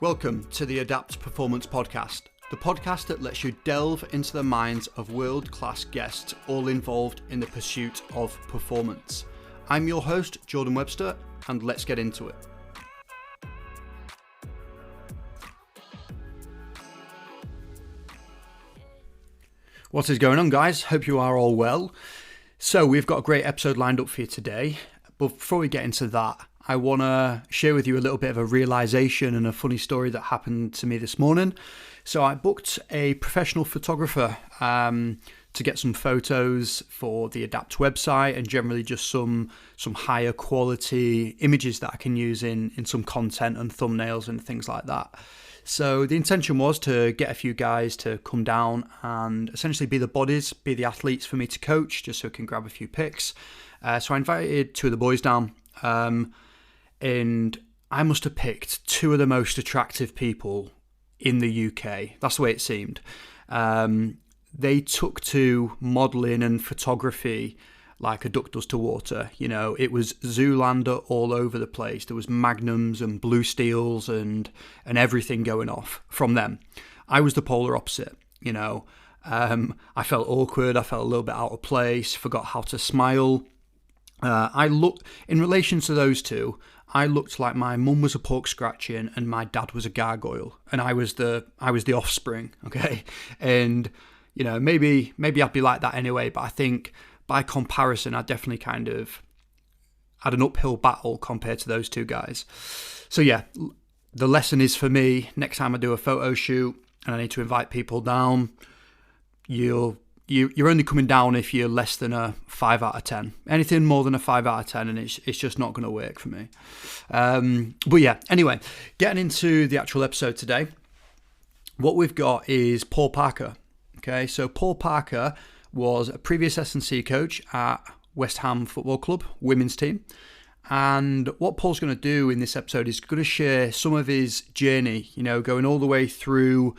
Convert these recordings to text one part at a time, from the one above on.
Welcome to the Adapt Performance Podcast, the podcast that lets you delve into the minds of world-class guests all involved in the pursuit of performance. I'm your host, Jordan Webster, and let's get into it. What is going on, guys? Hope you are all well. So we've got a great episode lined up for you today, but before we get into that, I want to share with you a little bit of a realization and a funny story that happened to me this morning. So I booked a professional photographer to get some photos for the Adapt website and generally just some higher quality images that I can use in some content and thumbnails and things like that. So the intention was to get a few guys to come down and essentially be the bodies, be the athletes for me to coach, just so I can grab a few pics. So I invited two of the boys down. And I must have picked two of the most attractive people in the UK. That's the way it seemed. They took to modelling and photography like a duck does to water. You know, it was Zoolander all over the place. There was Magnums and Blue Steels and everything going off from them. I was the polar opposite, you know. I felt awkward. I felt a little bit out of place, forgot how to smile. I looked, in relation to those two, I looked like my mum was a pork scratching and my dad was a gargoyle, and I was the offspring, okay? And, you know, maybe I'd be like that anyway, but I think by comparison, I definitely kind of had an uphill battle compared to those two guys. So yeah, the lesson is for me, next time I do a photo shoot and I need to invite people down, you're only coming down if you're less than a 5 out of 10. Anything more than a 5 out of 10, and it's just not going to work for me. But yeah, anyway, getting into the actual episode today, what we've got is Paul Parker. Okay, so Paul Parker was a previous S&C coach at West Ham Football Club, women's team. And what Paul's going to do in this episode is going to share some of his journey, you know, going all the way through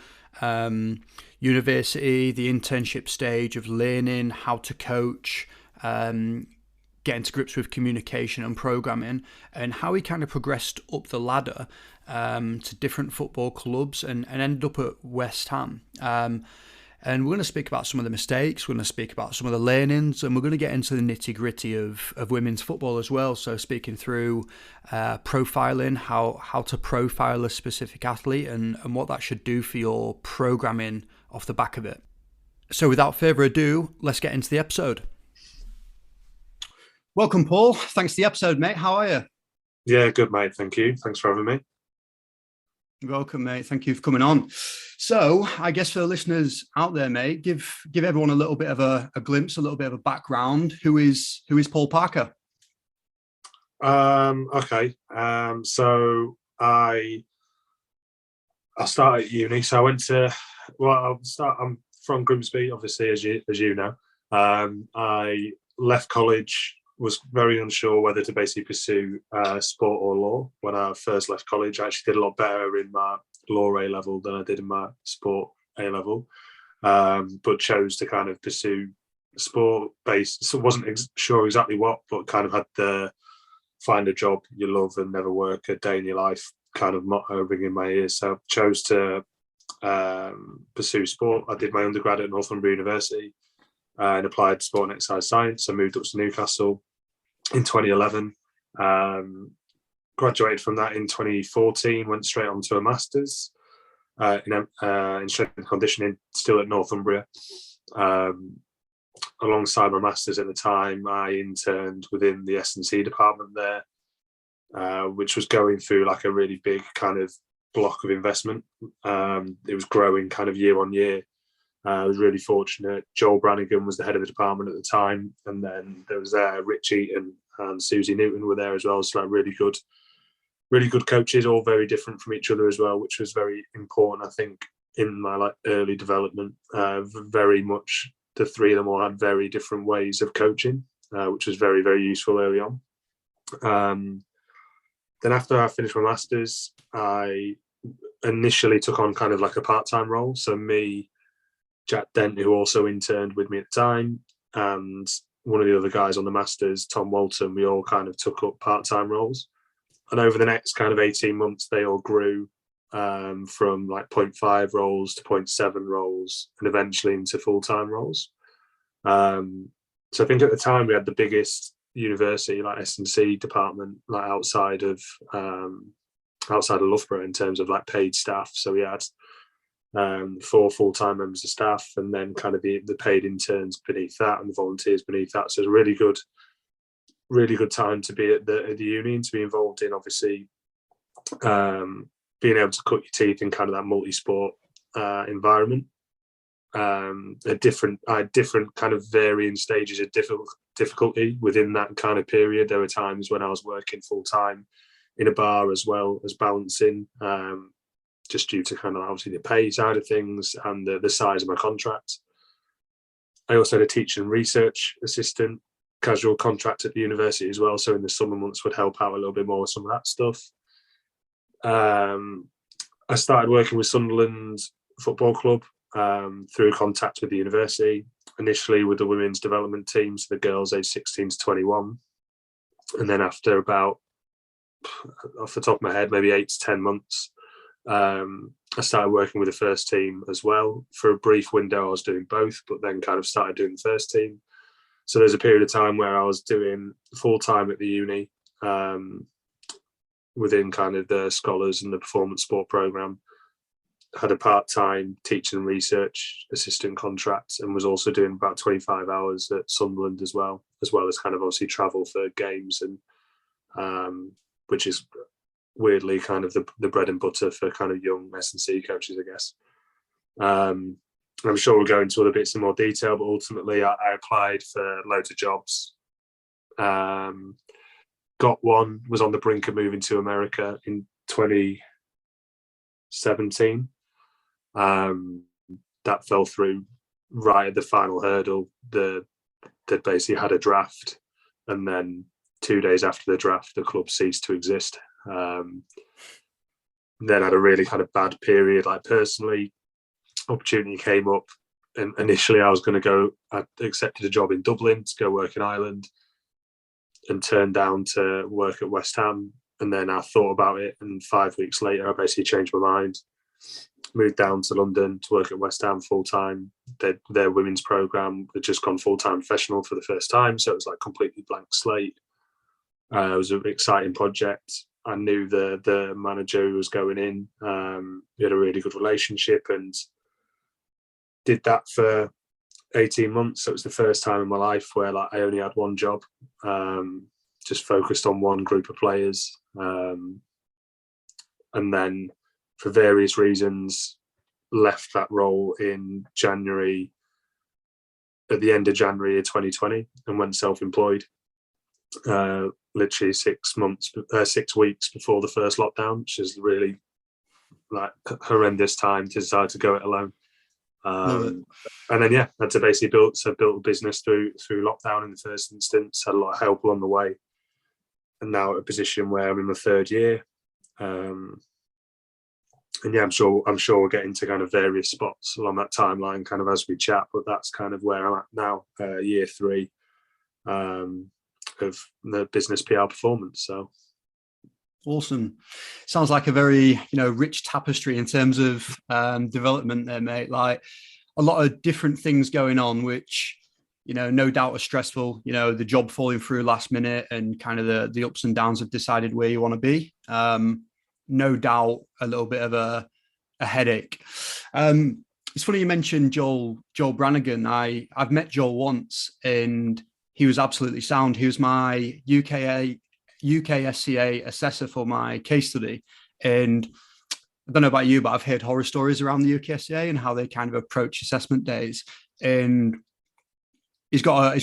university, the internship stage of learning how to coach, getting to grips with communication and programming, and how he kind of progressed up the ladder to different football clubs and ended up at West Ham. And we're going to speak about some of the mistakes, we're going to speak about some of the learnings, and we're going to get into the nitty-gritty of women's football as well. So speaking through profiling, how to profile a specific athlete and what that should do for your programming off the back of it. So without further ado, let's get into the episode. Welcome, Paul. Thanks for the episode, mate. How are you? Yeah, good, mate. Thank you. Thanks for having me. You're welcome, mate. Thank you for coming on. So I guess for the listeners out there, mate, give everyone a little bit of a glimpse, a little bit of a background. Who is Paul Parker? Okay. So I started at uni. So I went to, I'm from Grimsby, obviously, as you know. I left college, was very unsure whether to basically pursue sport or law. When I first left college, I actually did a lot better in my law A level than I did in my sport A level, but chose to kind of pursue sport based. So wasn't sure exactly what, but kind of had the find a job you love and never work a day in your life kind of motto ringing in my ears. So chose to pursue sport. I did my undergrad at Northumbria University and applied sport and exercise science. I moved up to Newcastle in 2011. Graduated from that in 2014, went straight on to a master's in strength and conditioning, still at Northumbria. Alongside my master's at the time, I interned within the S&C department there, which was going through like a really big kind of block of investment. It was growing kind of year on year. I was really fortunate. Joel Brannigan was the head of the department at the time, and then there was Rich Eaton and Susie Newton were there as well. So like really good coaches, all very different from each other as well, which was very important, I think, in my like early development. Very much the three of them all had very different ways of coaching, which was very, very useful early on. Then after I finished my master's, I initially took on kind of like a part-time role. So me, Jack Dent, who also interned with me at the time, and one of the other guys on the masters, Tom Walton, we all kind of took up part-time roles. And over the next kind of 18 months, they all grew from like 0.5 roles to 0.7 roles, and eventually into full-time roles. So I think at the time we had the biggest university, like S&C department, like outside of Loughborough in terms of like paid staff. So we had 4 full-time members of staff, and then kind of the paid interns beneath that and the volunteers beneath that. So it's a really good time to be at the uni and to be involved in, obviously, being able to cut your teeth in kind of that multi-sport environment. At different kind of varying stages of difficulty within that kind of period. There were times when I was working full-time in a bar as well as balancing, just due to kind of obviously the pay side of things and the size of my contract. I also had a teaching and research assistant casual contract at the university as well, so in the summer months would help out a little bit more with some of that stuff. I started working with Sunderland Football Club through contact with the university, initially with the women's development team, so the girls aged 16 to 21. And then after about, off the top of my head, maybe 8 to 10 months, I started working with the first team as well. For a brief window, I was doing both, but then kind of started doing the first team. So there's a period of time where I was doing full-time at the uni, within kind of the scholars and the performance sport program. Had a part-time teaching and research assistant contract, and was also doing about 25 hours at Sunderland as well as kind of obviously travel for games, and which is weirdly kind of the bread and butter for kind of young S&C coaches, I guess. I'm sure we'll go into other bits in more detail, but ultimately I applied for loads of jobs. Got one, was on the brink of moving to America in 2017. That fell through right at the final hurdle. They basically had a draft, and then 2 days after the draft, the club ceased to exist. Then had a really kind of bad period, like personally. Opportunity came up, and initially I was going to go. I accepted a job in Dublin to go work in Ireland, and turned down to work at West Ham. And then I thought about it, and 5 weeks later, I basically changed my mind. Moved down to London to work at West Ham full time. Their women's program had just gone full time professional for the first time, so it was like completely blank slate. It was an exciting project. I knew the manager who was going in. We had a really good relationship, and did that for 18 months. So it was the first time in my life where like I only had one job, just focused on one group of players. And then for various reasons, left that role in January, at the end of January of 2020, and went self-employed. Literally 6 weeks before the first lockdown, which is really like horrendous time to decide to go it alone. And then had to basically build a business through lockdown in the first instance. Had a lot of help along the way, and now at a position where I'm in my third year. And I'm sure we'll get into kind of various spots along that timeline kind of as we chat, but that's kind of where I'm at now, year 3 of the business PR performance. So awesome. Sounds like a very, rich tapestry in terms of development there, mate. Like a lot of different things going on, which, no doubt are stressful. The job falling through last minute, and kind of the ups and downs of decided where you want to be. No doubt a little bit of a headache. It's funny you mentioned Joel Brannigan. I've met Joel once, and he was absolutely sound. He was my UKSCA assessor for my case study. And I don't know about you, but I've heard horror stories around the UKSCA and how they kind of approach assessment days. And he's got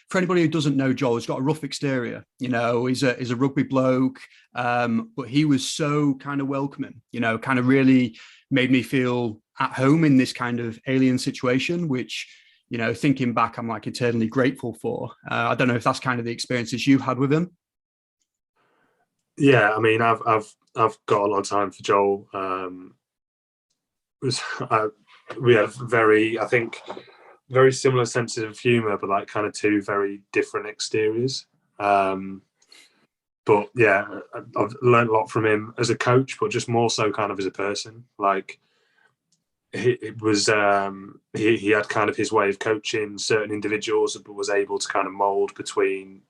for anybody who doesn't know Joel, he's got a rough exterior. He's a rugby bloke, but he was so kind of welcoming. Kind of really made me feel at home in this kind of alien situation, which, thinking back, I'm like eternally grateful for. I don't know if that's kind of the experiences you've had with him. Yeah, I mean, I've got a lot of time for Joel. We have very similar senses of humour, but like kind of two very different exteriors. but yeah, I've learned a lot from him as a coach, but just more so kind of as a person. Like he had kind of his way of coaching certain individuals, but was able to kind of mold between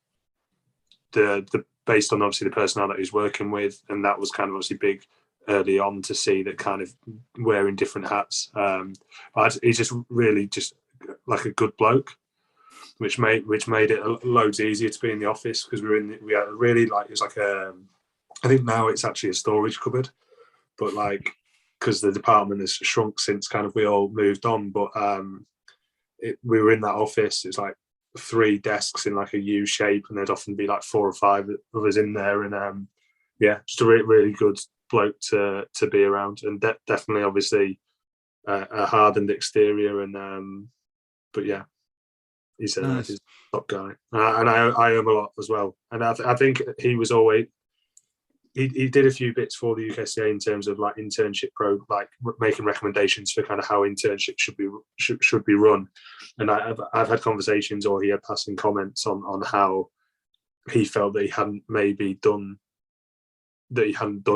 the based on obviously the personality he's working with, and that was kind of obviously big early on to see that kind of wearing different hats. But he's just really just like a good bloke, which made it loads easier to be in the office because we had really like, it was like I think now it's actually a storage cupboard, but like because the department has shrunk since kind of we all moved on, but we were in that office. It's like 3 desks in like a U shape, and there'd often be like 4 or 5 of us in there, and yeah, just a really good bloke to be around, and definitely obviously a hardened exterior, and but yeah, he's Nice. a top guy, and I owe him a lot as well. And I think he was always he did a few bits for the UKCA in terms of like internship like making recommendations for kind of how internships should be run. And I've had conversations, or he had passing comments on how he felt that he hadn't done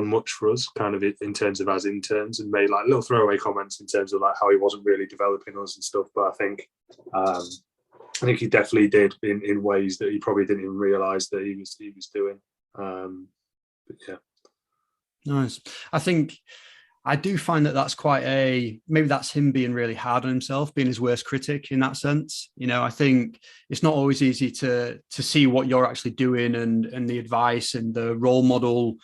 much for us, kind of in terms of as interns, and made like little throwaway comments in terms of like how he wasn't really developing us and stuff. But I think he definitely did in ways that he probably didn't even realise that he was doing. But yeah. Nice. I think I do find that that's maybe that's him being really hard on himself, being his worst critic in that sense. I think it's not always easy to see what you're actually doing and the advice and the role model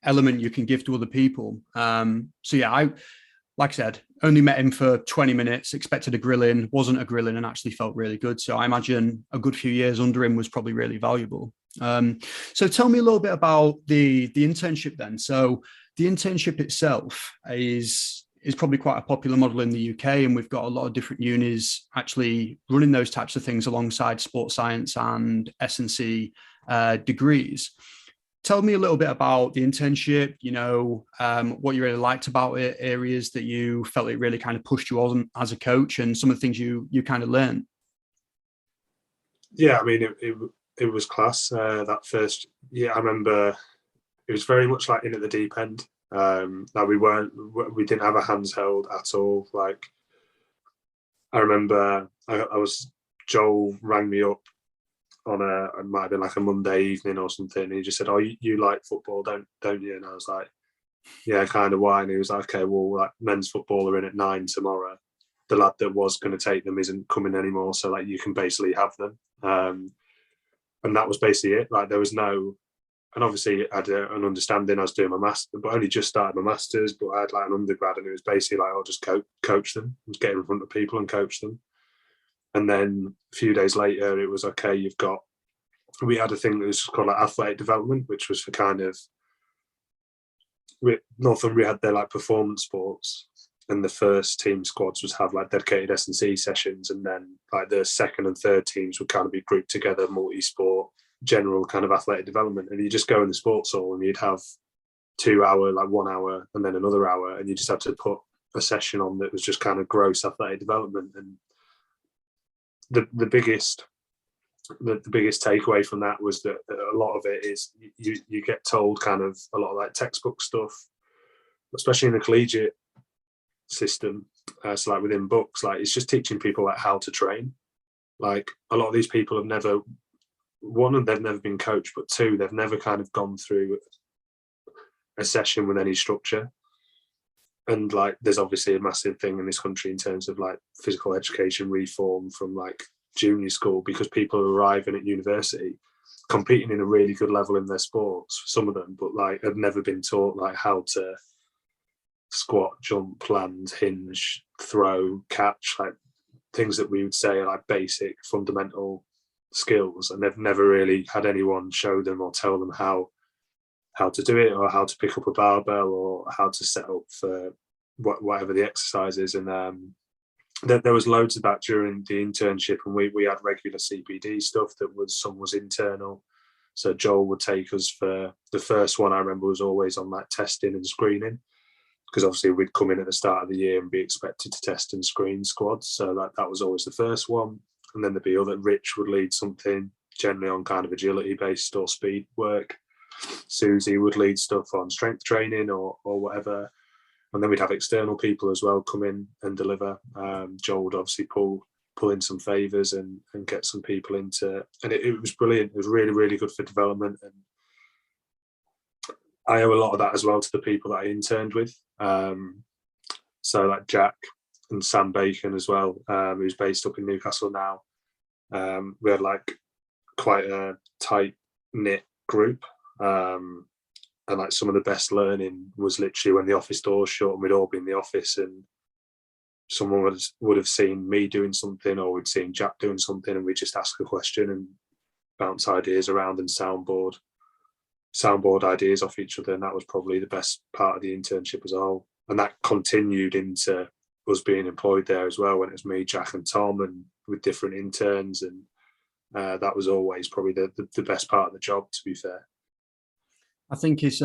element you can give to other people. So yeah, like I said, only met him for 20 minutes, expected a grilling, wasn't a grilling, and actually felt really good. So I imagine a good few years under him was probably really valuable. So tell me a little bit about the internship then. So the internship itself is probably quite a popular model in the UK, and we've got a lot of different unis actually running those types of things alongside sports science and S&C degrees. Tell me a little bit about the internship, what you really liked about it, areas that you felt it really kind of pushed you on as a coach, and some of the things you kind of learned. Yeah, I mean, it was class. That first year, I remember it was very much like in at the deep end. Like we didn't have our hands held at all. Like I remember Joel rang me up on it might have been like a Monday evening or something, and he just said, "Oh, you like football, don't you?" And I was like, "Yeah, kind of why?" And he was like, "Okay, well, like men's football are in at 9 tomorrow. The lad that was going to take them isn't coming anymore, so like you can basically have them." And that was basically it. Like there was no, and obviously I had an understanding. I was doing my master, but only just started my masters. But I had like an undergrad, and it was basically like I'll just coach them, just get in front of people and coach them. And then a few days later, it was okay. We had a thing that was called like athletic development, which was for kind of Northumbria had their like performance sports, and the first team squads would have like dedicated S&C sessions, and then like the second and third teams would kind of be grouped together, multi-sport, general kind of athletic development. And you just go in the sports hall and you'd have 2 hour, like 1 hour, and then another hour, and you just had to put a session on that was just kind of gross athletic development. And the biggest takeaway from that was that a lot of it is you get told kind of a lot of like textbook stuff, especially in the collegiate system. So like within books, like it's just teaching people like how to train. Like a lot of these people have never, one, they've never been coached, but 2, they've never kind of gone through a session with any structure. And like there's obviously a massive thing in this country in terms of like physical education reform from like junior school, because people are arriving at university competing in a really good level in their sports, some of them, but like have never been taught like how to squat, jump, land, hinge, throw, catch, like things that we would say are like basic fundamental skills, and they've never really had anyone show them or tell them how to do it, or how to pick up a barbell, or how to set up for whatever the exercise is. And there was loads of that during the internship, and we had regular CPD stuff some was internal. So Joel would take us for the first one. I remember was always on like testing and screening, because obviously we'd come in at the start of the year and be expected to test and screen squads. So that was always the first one. And then there'd be other, Rich would lead something generally on kind of agility based or speed work. Susie would lead stuff on strength training or whatever. And then we'd have external people as well come in and deliver. Joel would obviously pull in some favours and get some people into, and it was brilliant. It was really, really good for development. And I owe a lot of that as well to the people that I interned with. So like Jack and Sam Bacon as well, who's based up in Newcastle now. We had like quite a tight knit group. And like some of the best learning was literally when the office doors shut and we'd all be in the office and someone would have seen me doing something or we'd seen Jack doing something and we'd just ask a question and bounce ideas around and soundboard ideas off each other. And that was probably the best part of the internship as a whole. And that continued into us being employed there as well when it was me, Jack and Tom and with different interns. And that was always probably the best part of the job, to be fair. I think it's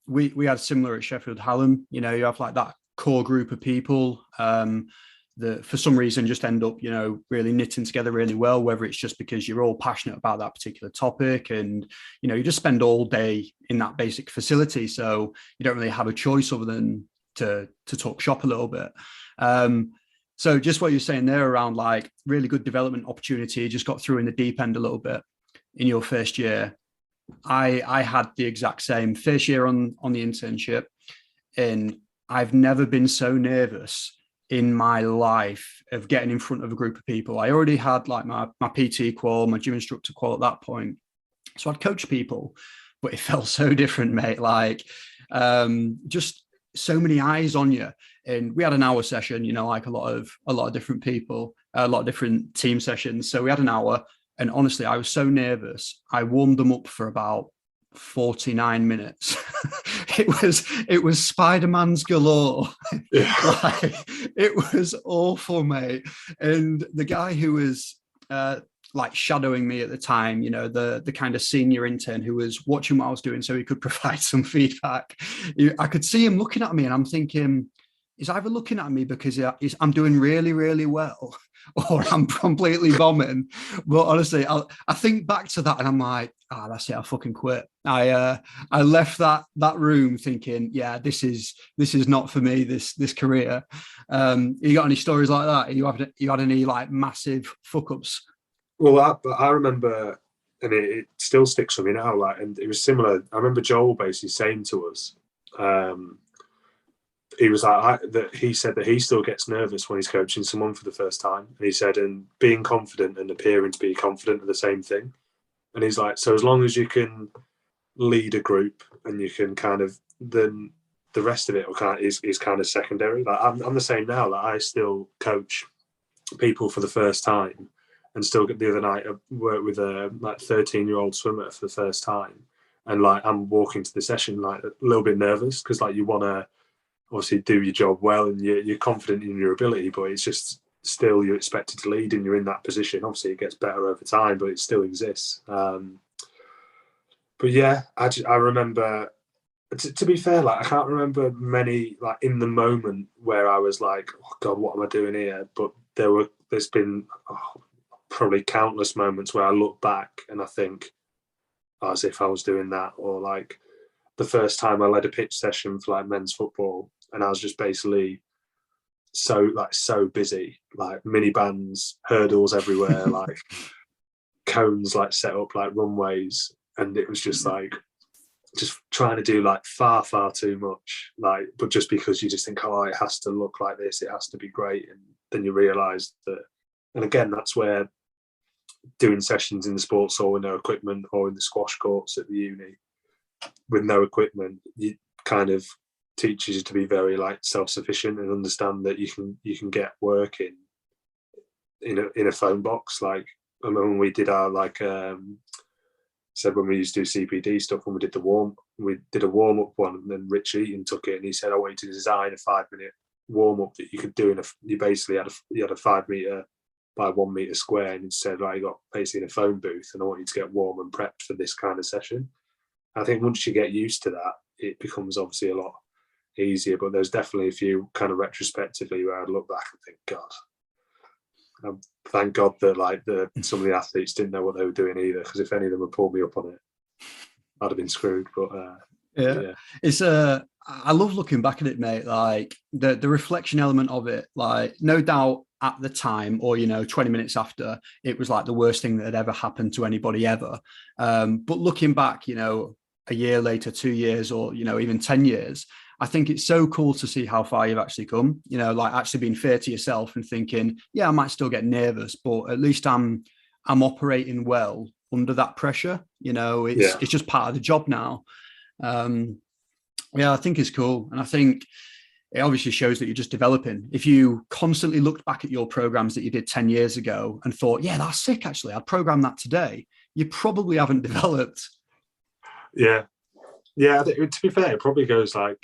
we had similar at Sheffield Hallam. You know, you have like that core group of people that for some reason just end up, you know, really knitting together really well, whether it's just because you're all passionate about that particular topic and, you know, you just spend all day in that basic facility. So you don't really have a choice other than to talk shop a little bit. So just what you're saying there around like really good development opportunity, just got through in the deep end a little bit in your first year. I had the exact same first year on the internship, and I've never been so nervous in my life of getting in front of a group of people. I already had like my PT qual, my gym instructor qual at that point. So I'd coach people, but it felt so different, mate. Like just so many eyes on you. And we had an hour session, you know, like a lot of different people, a lot of different team sessions. So we had an hour. And honestly, I was so nervous. I warmed them up for about 49 minutes. it was Spider-Man's galore. Yeah. Like, it was awful, mate. And the guy who was like shadowing me at the time, you know, the kind of senior intern who was watching what I was doing so he could provide some feedback. I could see him looking at me and I'm thinking, he's either looking at me because I'm doing really, really well, or I'm completely bombing. But honestly, I think back to that and I'm like, that's it, I fucking quit. I left that room thinking, yeah, this is not for me, this career. You got any stories like that? You had any like massive fuck ups? Well, I remember, and it still sticks with me now. Like, and it was similar. I remember Joel basically saying to us, he was like that. He said that he still gets nervous when he's coaching someone for the first time. And he said, and being confident and appearing to be confident are the same thing. And he's like, so as long as you can lead a group and you can kind of, then the rest of it is kind of secondary. Like I'm the same now. Like I still coach people for the first time, and still the other night I worked with a like 13-year-old swimmer for the first time, and like I'm walking to the session like a little bit nervous because like you want to obviously do your job well and you're confident in your ability, but it's just still you're expected to lead and you're in that position. Obviously it gets better over time, but it still exists. But yeah, I remember, to be fair, like I can't remember many like in the moment where I was like, oh God, what am I doing here? But there's been probably countless moments where I look back and I think, as if I was doing that, or like the first time I led a pitch session for like men's football, and I was just basically so busy, like mini bands, hurdles everywhere, like cones like set up like runways, and it was just like just trying to do like far too much, like, but just because you just think, oh, it has to look like this, it has to be great, and then you realise that. And again, that's where doing sessions in the sports hall with no equipment, or in the squash courts at the uni with no equipment, you kind of teaches you to be very like self-sufficient and understand that you can get work in a phone box. Like I remember when we did our like said when we used to do CPD stuff, when we did a warm-up one, and then Rich Eaton took it and he said, I want you to design a 5-minute warm-up that you could do you basically had a 5 meter by 1 meter square, and he said, right, you got basically in a phone booth, and I want you to get warm and prepped for this kind of session. I think once you get used to that, it becomes obviously a lot easier. But there's definitely a few kind of retrospectively where I'd look back and think, God, thank God that like some of the athletes didn't know what they were doing either, because if any of them had pulled me up on it. I'd have been screwed. But Yeah, yeah, it's I love looking back at it, mate. Like the reflection element of it. Like, no doubt at the time, or 20 minutes after, it was like the worst thing that had ever happened to anybody ever. But looking back, a year later, 2 years, or even 10 years, I think it's so cool to see how far you've actually come. Like actually being fair to yourself and thinking, yeah, I might still get nervous, but at least I'm operating well under that pressure. It's yeah, it's just part of the job now. Um, yeah, I think it's cool. And I think it obviously shows that you're just developing. If you constantly looked back at your programs that you did 10 years ago and thought, yeah, that's sick, actually, I'd program that today, you probably haven't developed. yeah, yeah. To be fair, it probably goes like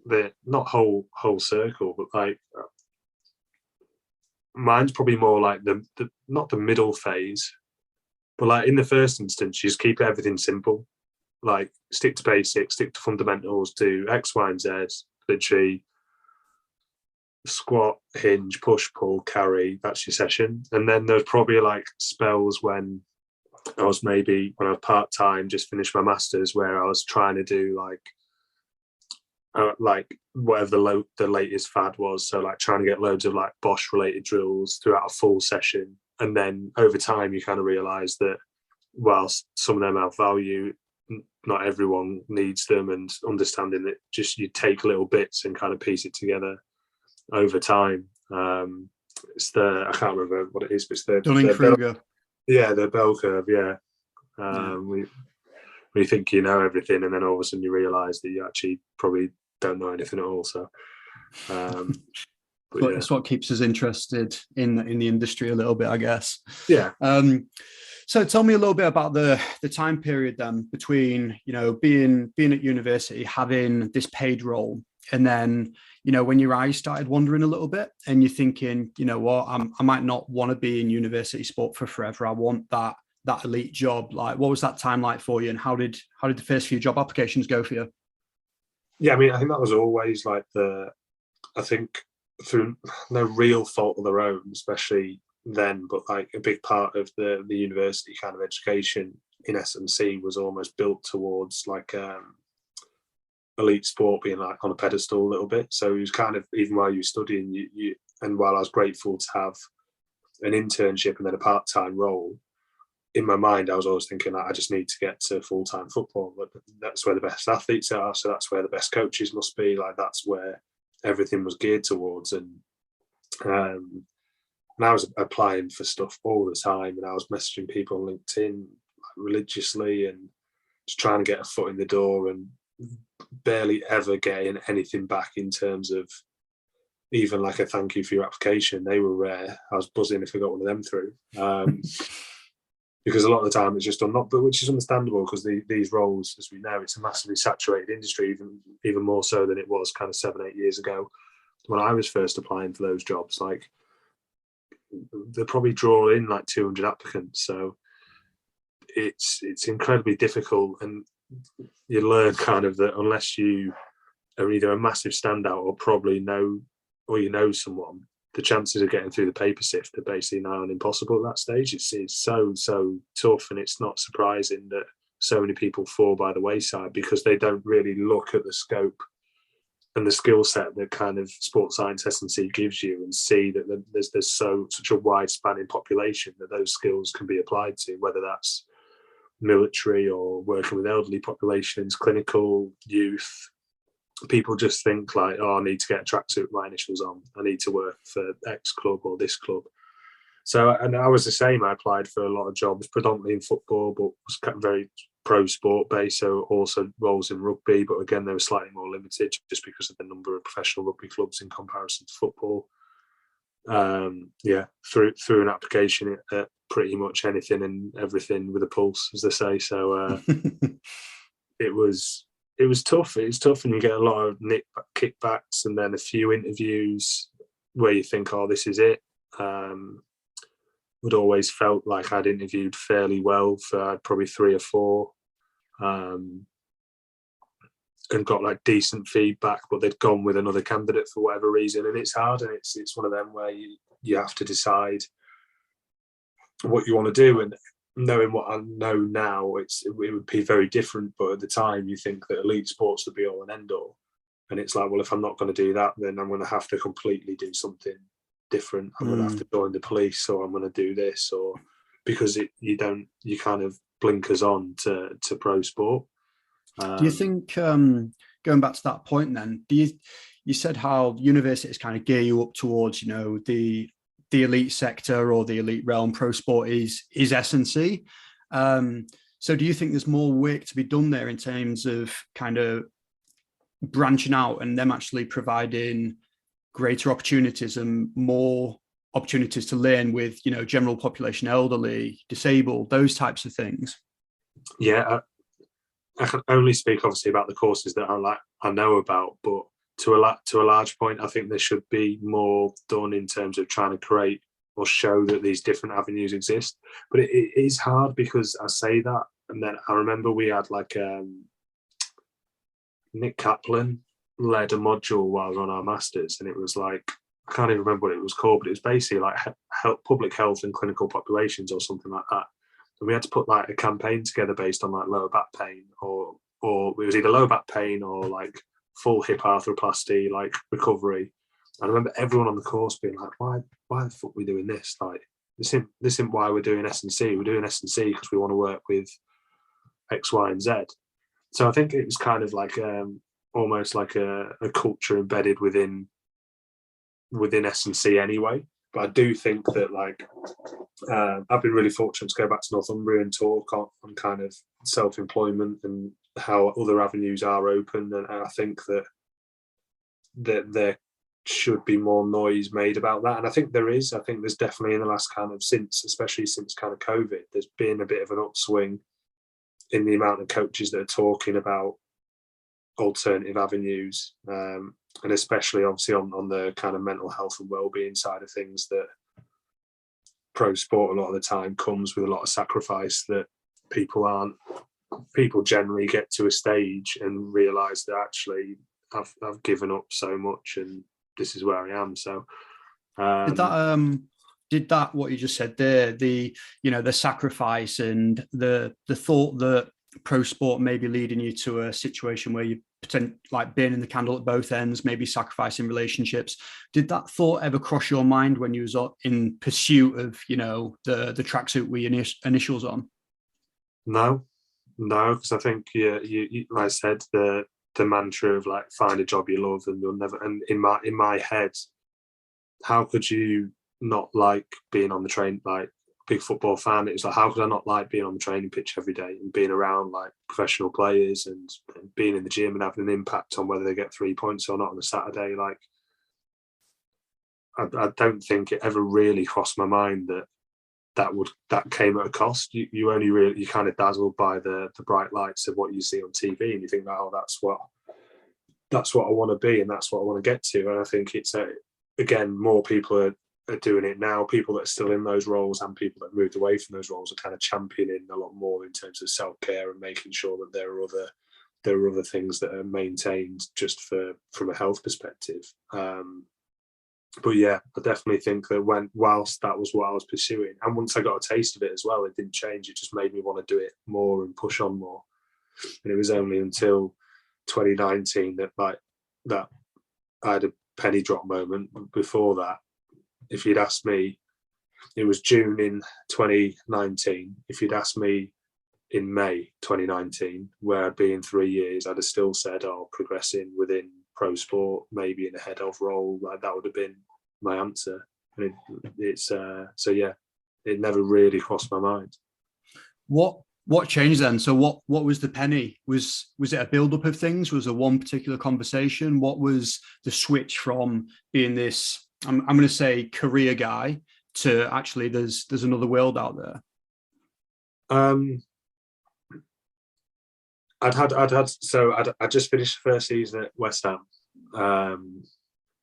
the not whole circle, but like mine's probably more like the not the middle phase, but like in the first instance, you just keep everything simple. Like stick to basics, stick to fundamentals, do X, Y, and Z. Literally squat, hinge, push, pull, carry. That's your session. And then there's probably like spells when I was part time, just finished my masters, where I was trying to do like whatever the latest fad was. So like trying to get loads of like Bosch related drills throughout a full session. And then over time, you kind of realize that whilst some of them have value, not everyone needs them, and understanding that just you take little bits and kind of piece it together over time. It's I can't remember what it is, but it's Dunning-Kruger. the bell curve. Yeah. Yeah. We think you know everything, and then all of a sudden you realise that you actually probably don't know anything at all. So, but it's what keeps us interested in the industry a little bit, I guess. Yeah. So tell me a little bit about the time period then between being at university, having this paid role, and then when your eyes started wandering a little bit, and you're thinking, what, I might not want to be in university sport for forever. I want that elite job. Like, what was that time like for you, and how did the first few job applications go for you? Yeah, I mean, I think that was always like I think through no real fault of their own, especially then, but like a big part of the university kind of education in SMC was almost built towards like elite sport being like on a pedestal a little bit. So it was kind of, even while you were studying, you and while I was grateful to have an internship and then a part-time role, in my mind I was always thinking like, I just need to get to full-time football. But that's where the best athletes are, so that's where the best coaches must be. Like that's where everything was geared towards. And I was applying for stuff all the time, and I was messaging people on LinkedIn religiously and just trying to get a foot in the door, and barely ever getting anything back in terms of even like a thank you for your application. They were rare. I was buzzing if I got one of them through. Because a lot of the time it's just done not, but which is understandable because these roles, as we know, it's a massively saturated industry, even more so than it was kind of 7-8 years ago when I was first applying for those jobs. Like they probably draw in like 200 applicants, so it's incredibly difficult, and you learn kind of that unless you are either a massive standout or probably know someone, the chances of getting through the paper sift are basically now impossible at that stage. It's so tough, and it's not surprising that so many people fall by the wayside because they don't really look at the scope and the skill set that kind of sports science S&C gives you, and see that there's such a wide spanning population that those skills can be applied to, whether that's military or working with elderly populations, clinical, youth. People just think like, oh, I need to get a tracksuit with my initials on. I need to work for X club or this club. So, and I was the same. I applied for a lot of jobs, predominantly in football, but was very pro sport based. So also roles in rugby, but again, they were slightly more limited just because of the number of professional rugby clubs in comparison to football. Through an application at pretty much anything and everything with a pulse, as they say. So it was tough. It's tough, and you get a lot of kickbacks, and then a few interviews where you think, "Oh, this is it." Would always felt like I'd interviewed fairly well for probably 3 or 4, and got like decent feedback, but they'd gone with another candidate for whatever reason, and it's hard, and it's one of them where you have to decide what you want to do. And knowing what I know now, it would be very different. But at the time, you think that elite sports would be all and end all, and it's like, well, if I'm not going to do that, then I'm going to have to completely do something different. I'm going to have to join the police, or I'm going to do this, or because you kind of blinkers on to pro sport. Do you think, going back to that point, then, you said how universities kind of gear you up towards, the elite sector or the elite realm? Pro sport is S&C. So do you think there's more work to be done there in terms of kind of branching out and them actually providing greater opportunities and more opportunities to learn with, general population, elderly, disabled, those types of things? Yeah, I can only speak obviously about the courses that I know about, but to a large point, I think there should be more done in terms of trying to create or show that these different avenues exist. But it is hard, because I say that, and then I remember we had Nick Kaplan led a module while I was on our masters, and it was like, I can't even remember what it was called, but it was basically like public health and clinical populations or something like that. And we had to put like a campaign together based on like lower back pain, or it was either lower back pain or like full hip arthroplasty, like recovery. I remember everyone on the course being like, why the fuck are we doing this? Like, this isn't why we're doing S&C. We're doing S&C because we want to work with X, Y, and Z. So I think it was kind of like almost like a culture embedded within S&C anyway. But I do think that I've been really fortunate to go back to Northumbria and talk on kind of self-employment and how other avenues are open. And I think that there should be more noise made about that. And I think there is. I think there's definitely in the last especially since kind of COVID, there's been a bit of an upswing in the amount of coaches that are talking about alternative avenues, and especially obviously on the kind of mental health and well-being side of things, that pro sport a lot of the time comes with a lot of sacrifice that people generally get to a stage and realize that actually I've given up so much and this is where I am. So did that what you just said there, the sacrifice and the thought that pro sport may be leading you to a situation where you like burning the candle at both ends, maybe sacrificing relationships, did that thought ever cross your mind when you was in pursuit of the tracksuit with your initials on? No, because I think you like I said, the mantra of like find a job you love and you'll never, and in my head, how could you not like being on the train? Like, big football fan, it was like, how could I not like being on the training pitch every day and being around like professional players and being in the gym and having an impact on whether they get 3 points or not on a Saturday? Like, I don't think it ever really crossed my mind that came at a cost. You only really, you kind of dazzled by the bright lights of what you see on TV, and you think, oh, that's what I want to be and that's what I want to get to. And I think it's again, more people are doing it now. People that are still in those roles and people that moved away from those roles are kind of championing a lot more in terms of self-care and making sure that there are other things that are maintained just from a health perspective. But yeah, I definitely think that whilst that was what I was pursuing, and once I got a taste of it as well, it didn't change. It just made me want to do it more and push on more. And it was only until 2019 that I had a penny drop moment. Before that, if you'd asked me, it was June in 2019. If you'd asked me in May 2019 where I'd be in 3 years, I'd have still said, oh, progressing within pro sport, maybe in a head of role. Like, that would have been my answer. And so yeah, it never really crossed my mind. What changed then? So what was the penny? Was it a build-up of things? Was there one particular conversation? What was the switch from being this, I'm going to say, career guy to actually there's another world out there? I'd just finished the first season at West Ham.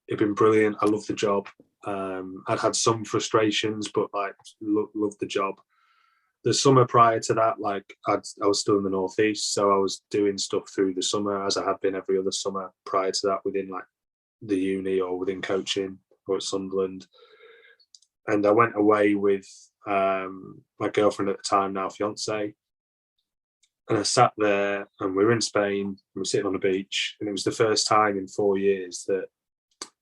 It'd been brilliant. I loved the job. I'd had some frustrations, but like loved the job. The summer prior to that, like I was still in the Northeast, so I was doing stuff through the summer as I had been every other summer prior to that within like the uni or within coaching or at Sunderland. And I went away with my girlfriend at the time, now fiance. And I sat there, and we were in Spain, and we were sitting on the beach, and it was the first time in 4 years that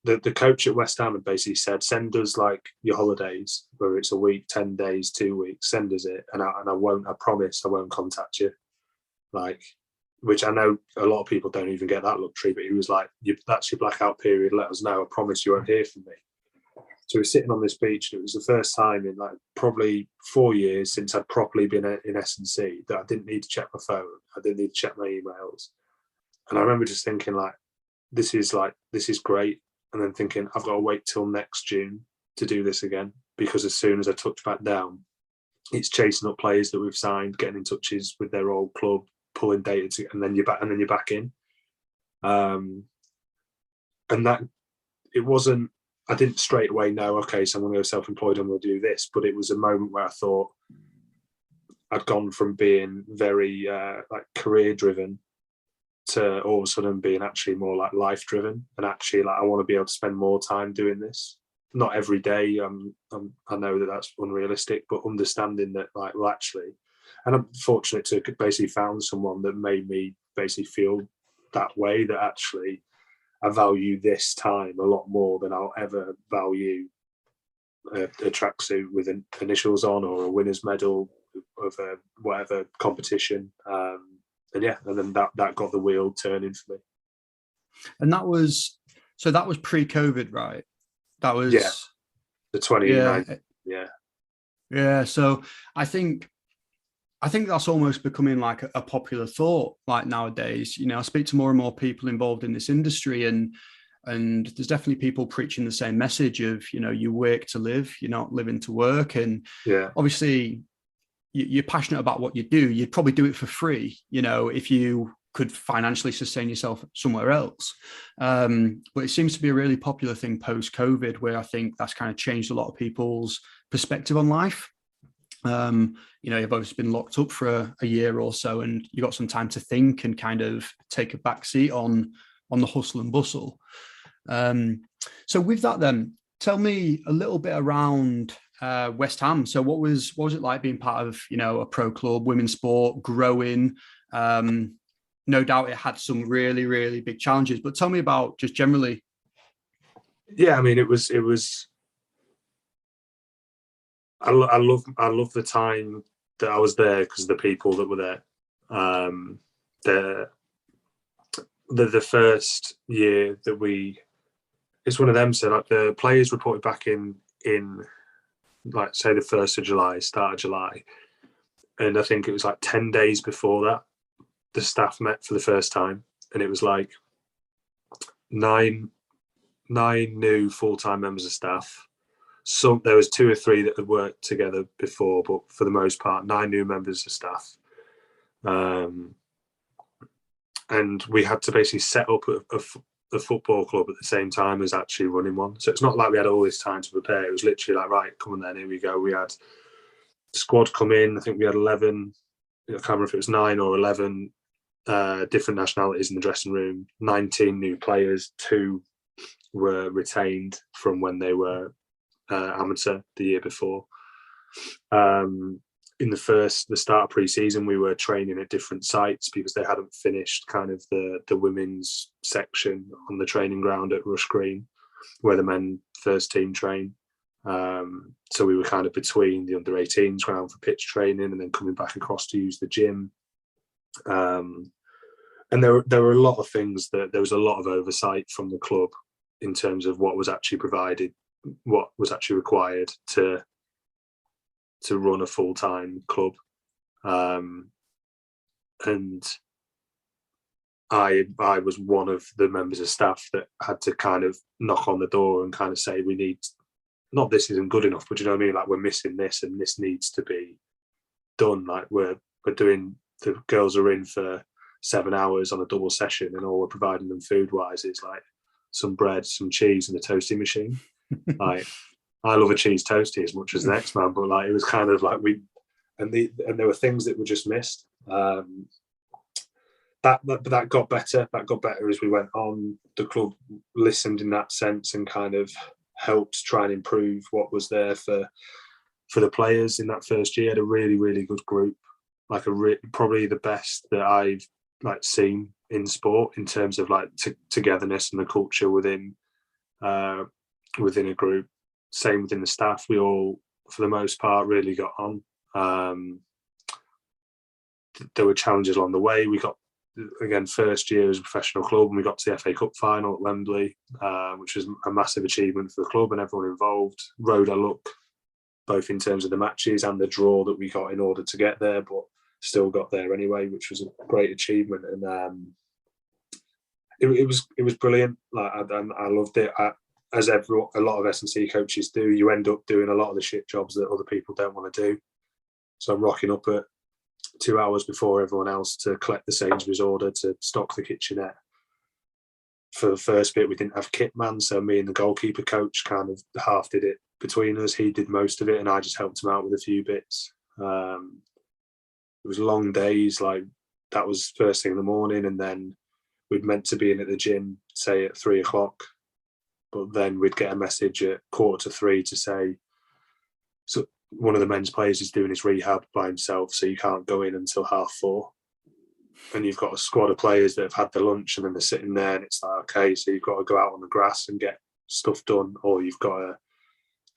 the coach at West Ham had basically said, send us like your holidays, whether it's a week, 10 days, 2 weeks, send us it. And I promise I won't contact you. Like, which I know a lot of people don't even get that luxury, but he was like, that's your blackout period, let us know. I promise you won't hear from me. So we were sitting on this beach, and it was the first time in like probably 4 years since I'd properly been in S&C that I didn't need to check my phone. I didn't need to check my emails. And I remember just thinking like, this is great. And then thinking, I've got to wait till next June to do this again, because as soon as I touch back down, it's chasing up players that we've signed, getting in touches with their old club, pulling data, and then you're back in. And that it wasn't. I didn't straight away know, okay, so I'm going to go self-employed, I'm going to do this. But it was a moment where I thought I'd gone from being very like career driven to all of a sudden being actually more like life driven, and actually like I want to be able to spend more time doing this. Not every day. I know that that's unrealistic, but understanding that like, well, actually, and I'm fortunate to basically found someone that made me basically feel that way, that actually I value this time a lot more than I'll ever value a tracksuit with initials on, or a winner's medal of a whatever competition. And then that got the wheel turning for me. And that was pre-COVID, right? That was the 2019. Yeah. So I think that's almost becoming like a popular thought, like nowadays. You know, I speak to more and more people involved in this industry, and there's definitely people preaching the same message of, you know, you work to live, you're not living to work. And obviously you're passionate about what you do, you'd probably do it for free, you know, if you could financially sustain yourself somewhere else. But it seems to be a really popular thing post-COVID, where I think that's kind of changed a lot of people's perspective on life. You know, you've obviously been locked up for a year or so, and you got some time to think and kind of take a back seat on the hustle and bustle. So with that then, tell me a little bit around West Ham. So what was it like being part of, you know, a pro club, women's sport, growing? No doubt it had some really, really big challenges, but tell me about just generally. Yeah, I mean, it was. I love the time that I was there, because of the people that were there. The first year that it's one of them. So like the players reported back in like say the 1st of July, start of July, and I think it was like 10 days before that the staff met for the first time, and it was like nine new full-time members of staff. There was 2 or 3 that had worked together before, but for the most part, 9 new members of staff. And we had to basically set up a football club at the same time as actually running one. So it's not like we had all this time to prepare. It was literally like, right, come on then, here we go. We had squad come in. I think we had 11, I can't remember if it was 9 or 11 different nationalities in the dressing room, 19 new players, 2 were retained from when they were amateur the year before. In the start of pre-season, we were training at different sites because they hadn't finished kind of the women's section on the training ground at Rush Green, where the men first team train. So we were kind of between the under 18s ground for pitch training, and then coming back across to use the gym. And there were a lot of things that there was a lot of oversight from the club in terms of what was actually provided, what was actually required to run a full-time club. And I was one of the members of staff that had to kind of knock on the door and kind of say, we need, not this isn't good enough, but you know what I mean? Like, we're missing this and this needs to be done. Like, we're doing, the girls are in for 7 hours on a double session, and all we're providing them food-wise is like some bread, some cheese, and a toasting machine. Like, I love a cheese toastie as much as the next man, but like, it was kind of like and there were things that were just missed. That got better. That got better as we went on. The club listened in that sense and kind of helped try and improve what was there for for the players in that first year. Had a really, really good group, like probably the best that I've like seen in sport in terms of like togetherness and the culture within a group. Same within the staff. We all, for the most part, really got on. There were challenges along the way. We got, again, first year as a professional club, and we got to the FA Cup final at Wembley, which was a massive achievement for the club and everyone involved. Rode our luck, both in terms of the matches and the draw that we got in order to get there, but still got there anyway, which was a great achievement. And it was brilliant. Like I loved it. As a lot of S&C coaches do, you end up doing a lot of the shit jobs that other people don't want to do. So I'm rocking up at 2 hours before everyone else to collect the Sainsbury's order to stock the kitchenette. For the first bit, we didn't have kit man, so me and the goalkeeper coach kind of half did it between us. He did most of it, and I just helped him out with a few bits. It was long days, like that was first thing in the morning, and then we'd meant to be in at the gym, say at 3 o'clock, but then we'd get a message at 2:45 to say, so one of the men's players is doing his rehab by himself, so you can't go in until 4:30. And you've got a squad of players that have had their lunch and then they're sitting there, and it's like, okay, so you've got to go out on the grass and get stuff done, or you've got to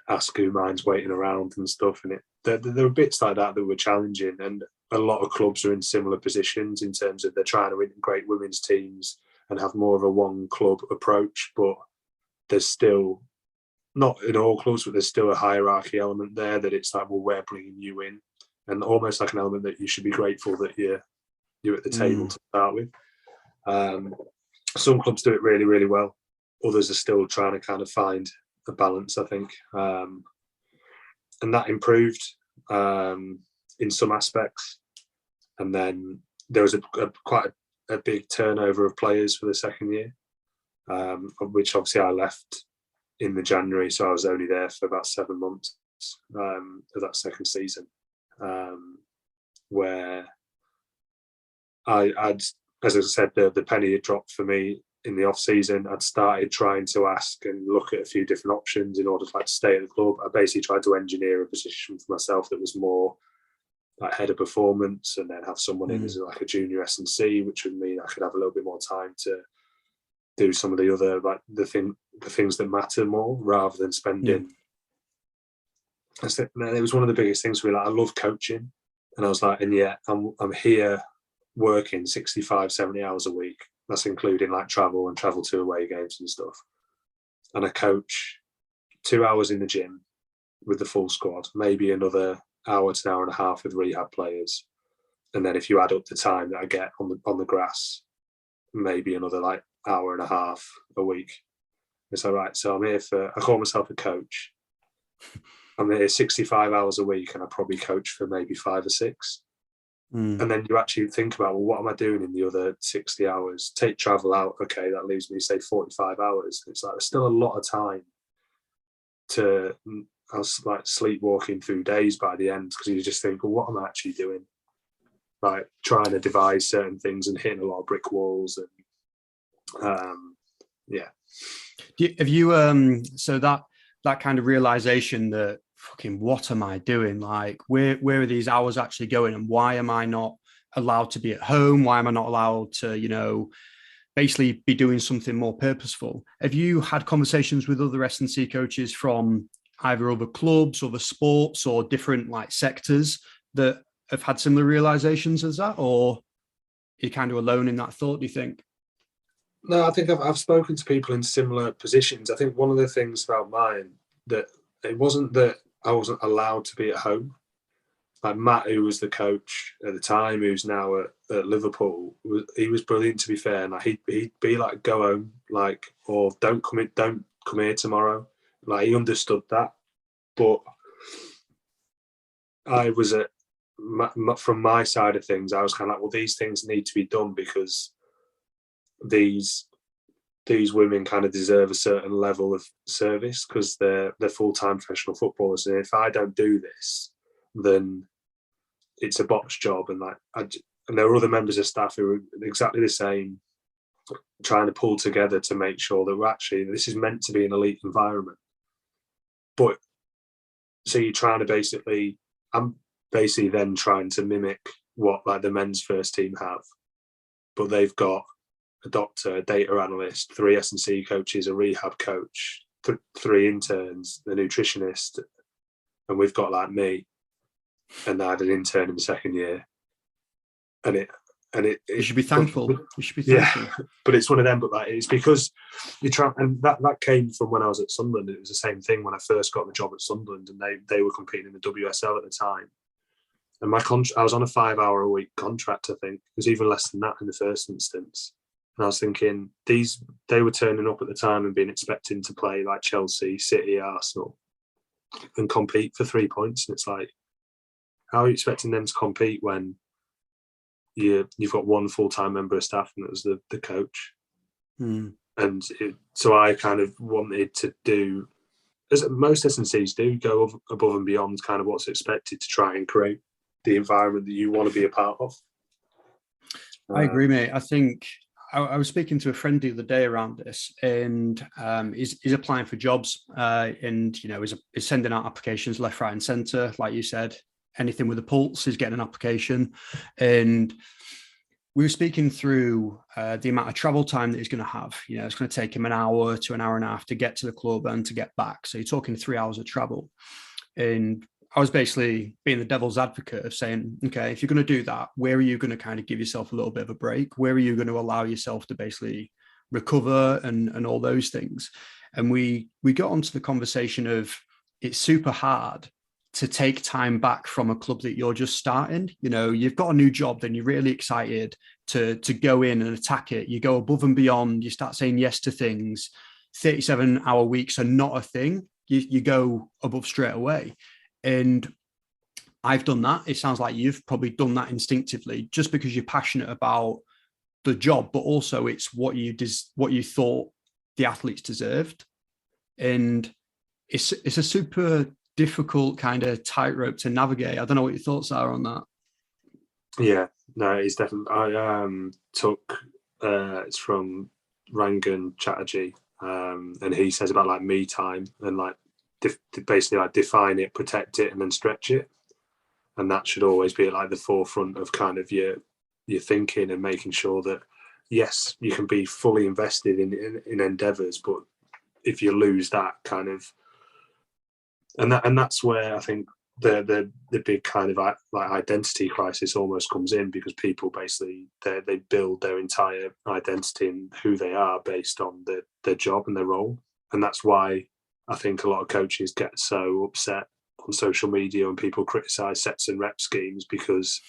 ask who mind's waiting around and stuff. And there were bits like that that were challenging, and a lot of clubs are in similar positions in terms of they're trying to integrate women's teams and have more of a one club approach, but there's still, not in all clubs, but there's still a hierarchy element there that it's like, well, we're bringing you in, and almost like an element that you should be grateful that you're at the table to start with. Some clubs do it really, really well. Others are still trying to kind of find a balance, I think. And that improved in some aspects. And then there was quite a big turnover of players for the second year, of which obviously I left in the January, so I was only there for about 7 months of that second season, where I'd, as I said, the penny had dropped for me in the off season. I'd started trying to ask and look at a few different options in order to like stay at the club. I basically tried to engineer a position for myself that was more like head of performance, and then have someone in as like a junior S&C, which would mean I could have a little bit more time to do some of the other like the things that matter more, rather than spending. It was one of the biggest things for me. Like, I love coaching, and I was like, and yet I'm here working 65, 70 hours a week. That's including like travel to away games and stuff. And I coach 2 hours in the gym with the full squad, maybe another hour to an hour and a half with rehab players. And then if you add up the time that I get on the grass, maybe another like hour and a half a week. It's all right. So I'm here I call myself a coach. I'm here 65 hours a week, and I probably coach for maybe 5 or 6. And then you actually think about, well, what am I doing in the other 60 hours? Take travel out. Okay, that leaves me, say, 45 hours. It's like there's still a lot of time I was like sleepwalking through days by the end, because you just think, well, what am I actually doing? Like trying to devise certain things and hitting a lot of brick walls. And Have you so that kind of realization that, fucking, what am I doing? Like, where are these hours actually going, and why am I not allowed to be at home? Why am I not allowed to, basically be doing something more purposeful? Have you had conversations with other S&C coaches from either other clubs, other sports, or different like sectors that have had similar realizations as that, or you're kind of alone in that thought, do you think? No, I think I've spoken to people in similar positions. I think one of the things about mine, that it wasn't that I wasn't allowed to be at home. Like Matt, who was the coach at the time, who's now at Liverpool, he was brilliant, to be fair. And like, he'd be like, go home, like, or don't come here tomorrow. Like, he understood that. But I was from my side of things, I was kind of like, well, these things need to be done because these women kind of deserve a certain level of service, because they're full-time professional footballers. And if I don't do this, then it's a botched job. And and there were other members of staff who were exactly the same, trying to pull together to make sure that this is meant to be an elite environment. But so you're trying to basically, I'm basically then trying to mimic what like the men's first team have, but they've got a doctor, a data analyst, 3 S&C coaches, a rehab coach, 3 interns, a nutritionist, and we've got like me, and I had an intern in the second year, and it you should be thankful. You should be thankful. Yeah, but it's one of them. But like, it's because you try, and that came from when I was at Sunderland. It was the same thing when I first got the job at Sunderland, and they were competing in the WSL at the time. And I was on a 5-hour-a-week contract. I think it was even less than that in the first instance. And I was thinking they were turning up at the time and being expecting to play like Chelsea, City, Arsenal, and compete for 3 points. And it's like, how are you expecting them to compete when you've got one full-time member of staff, and it was the coach? And so I kind of wanted to do, as most S&Cs do, go above and beyond kind of what's expected to try and create the environment that you want to be a part of. I agree, mate. I think I was speaking to a friend the other day around this, and he's applying for jobs, and is sending out applications left, right, and centre. Like you said, anything with a pulse is getting an application. And we were speaking through the amount of travel time that he's going to have. It's going to take him an hour to an hour and a half to get to the club and to get back. So you're talking 3 hours of travel. And I was basically being the devil's advocate of saying, okay, if you're going to do that, where are you going to kind of give yourself a little bit of a break? Where are you going to allow yourself to basically recover and all those things? And we got onto the conversation of, it's super hard to take time back from a club that you're just starting. You've got a new job, then you're really excited to go in and attack it. You go above and beyond, you start saying yes to things. 37-hour weeks are not a thing. You go above straight away. And I've done that. It sounds like you've probably done that instinctively, just because you're passionate about the job, but also it's what you thought the athletes deserved. And it's a super difficult kind of tightrope to navigate. I don't know what your thoughts are on that. Yeah, no, it's definitely. I took it's from Rangan Chatterjee, and he says about like me time and like basically like define it, protect it, and then stretch it, and that should always be at like the forefront of kind of your thinking, and making sure that yes, you can be fully invested in endeavours, but if you lose that kind of, and that's where I think the big kind of like identity crisis almost comes in, because people basically they build their entire identity and who they are based on their job and their role. And that's why I think a lot of coaches get so upset on social media when people criticize sets and rep schemes, because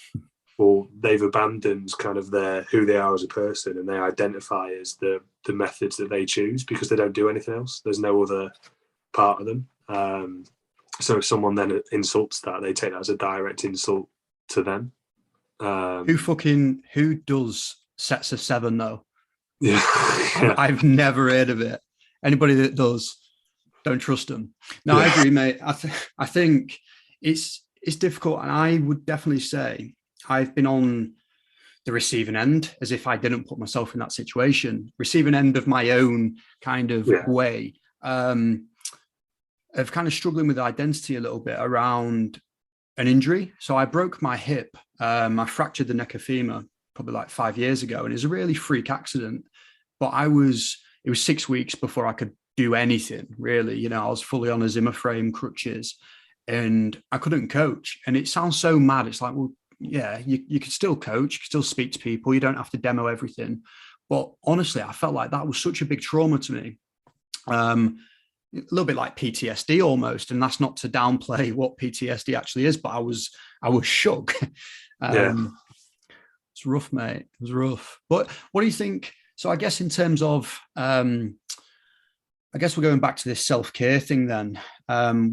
they've abandoned kind of who they are as a person, and they identify as the methods that they choose, because they don't do anything else. There's no other part of them. So if someone then insults that, they take that as a direct insult to them. Who does sets of 7 though? Yeah. I've never heard of it. Anybody that does, don't trust them. No, I agree, mate. I think it's difficult, and I would definitely say I've been on the receiving end, as if I didn't put myself in that situation, receiving end of my own kind of way. Of kind of struggling with identity a little bit around an injury. So I broke my hip. I fractured the neck of femur probably like 5 years ago, and it was a really freak accident. But it was 6 weeks before I could do anything really. I was fully on a Zimmer frame, crutches, and I couldn't coach. And it sounds so mad. It's like, well, yeah, you can still coach, you can still speak to people, you don't have to demo everything. But honestly, I felt like that was such a big trauma to me. A little bit like PTSD almost, and that's not to downplay what PTSD actually is, but I was shook. It's rough, mate. It was rough. But what do you think? So I guess in terms of, I guess we're going back to this self-care thing then.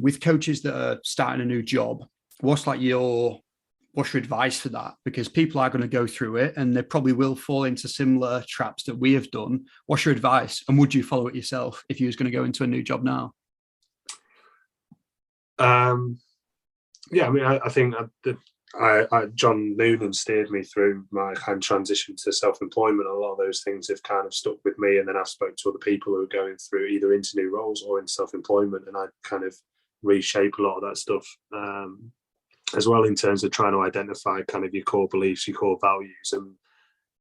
With coaches that are starting a new job, what's your advice for that? Because people are going to go through it, and they probably will fall into similar traps that we have done. What's your advice? And would you follow it yourself if you was going to go into a new job now? Yeah, I mean, I think John Noonan steered me through my kind of transition to self-employment. A lot of those things have kind of stuck with me, and then I've spoken to other people who are going through either into new roles or in self-employment, and I kind of reshape a lot of that stuff, as well, in terms of trying to identify kind of your core beliefs, your core values, and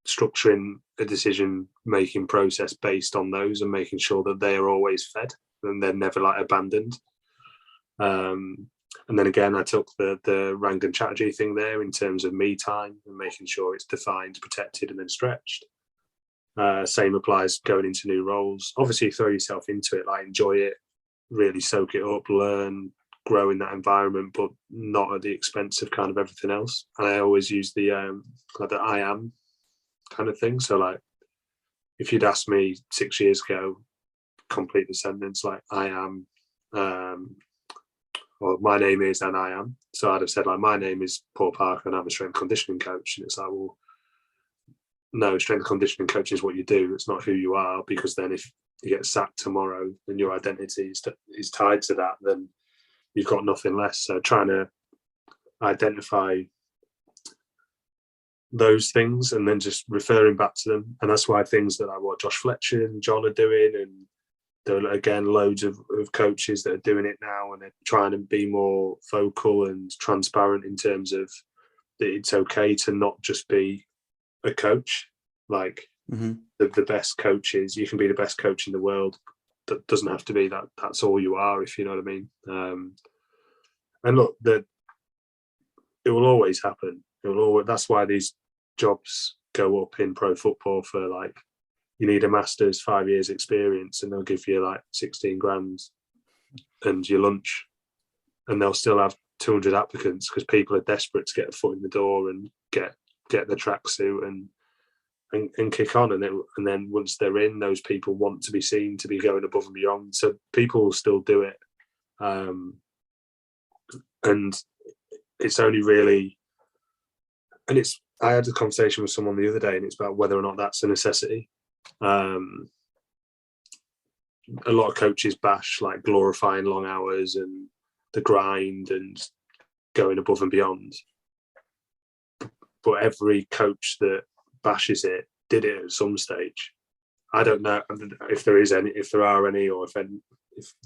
structuring a decision making process based on those, and making sure that they are always fed and they're never like abandoned. And then again, I took the Rangan Chatterjee thing there in terms of me time and making sure it's defined, protected, and then stretched. Same applies going into new roles. Obviously, throw yourself into it, like enjoy it, really soak it up, learn, grow in that environment, but not at the expense of kind of everything else. And I always use the I am kind of thing. So like, if you'd asked me 6 years ago, complete the sentence like I am, or my name is and I am. So I'd have said like, my name is Paul Parker and I'm a strength conditioning coach. And it's like, well, no, strength conditioning coach is what you do. It's not who you are, because then if you get sacked tomorrow and your identity is tied to that, then you've got nothing less. So trying to identify those things and then just referring back to them. And that's why things that like what Josh Fletcher and John are doing, and there are again loads of coaches that are doing it now, and they're trying to be more vocal and transparent in terms of that it's okay to not just be a coach. Like the best coaches, you can be the best coach in the world. That doesn't have to be that that's all you are, if you know what I mean. And look, that it will always happen. It will always, that's why these jobs go up in pro football for like, you need a master's, 5 years experience, and they'll give you like 16 grand and your lunch, and they'll still have 200 applicants because people are desperate to get a foot in the door and get the tracksuit and kick on. And then once they're in, those people want to be seen to be going above and beyond. So people will still do it. And it's only really, and I had a conversation with someone the other day, and it's about whether or not that's a necessity. A lot of coaches bash like glorifying long hours and the grind and going above and beyond. But every coach that bashes it did it at some stage. I don't know if there are any, or if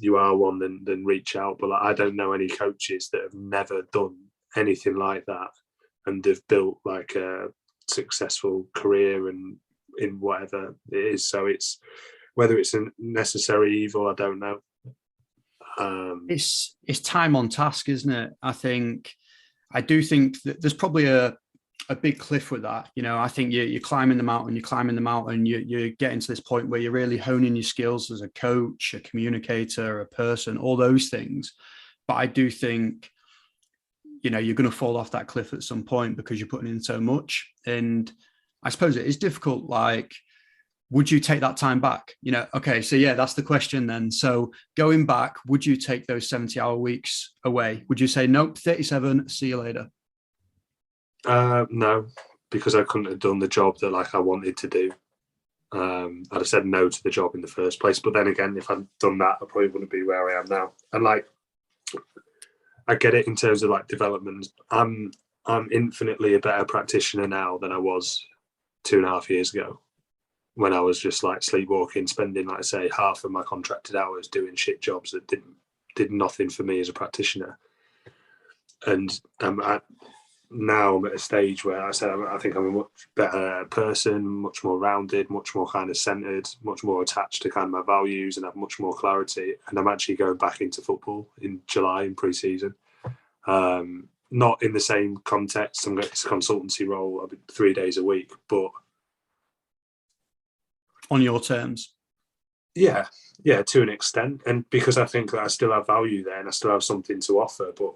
you are one, then reach out. But like, I don't know any coaches that have never done anything like that and they've built like a successful career and in whatever it is. So it's whether it's a necessary evil, I don't know. It's time on task, isn't it? I do think that there's probably a big cliff with that. You know, I think you're climbing the mountain, you're getting to this point where you're really honing your skills as a coach, a communicator, a person, all those things. But I do think, you know, you're going to fall off that cliff at some point because you're putting in so much. And I suppose it is difficult. Like, would you take that time back? You know, okay, so yeah, that's the question then. So going back, would you take those 70-hour weeks away? Would you say, nope, 37, see you later? No, because I couldn't have done the job that like I wanted to do. I'd have said no to the job in the first place. But then again, if I'd done that, I probably wouldn't be where I am now. And like, I get it in terms of like development. I'm infinitely a better practitioner now than I was 2.5 years ago, when I was just like sleepwalking, spending, like I say, half of my contracted hours doing shit jobs that did nothing for me as a practitioner. And now I'm at a stage where I think I'm a much better person, much more rounded, much more kind of centered, much more attached to kind of my values, and have much more clarity. And I'm actually going back into football in July in pre-season. Not in the same context. It's a consultancy role. I'll be 3 days a week, but on your terms. Yeah, to an extent. And because I think that I still have value there and I still have something to offer, but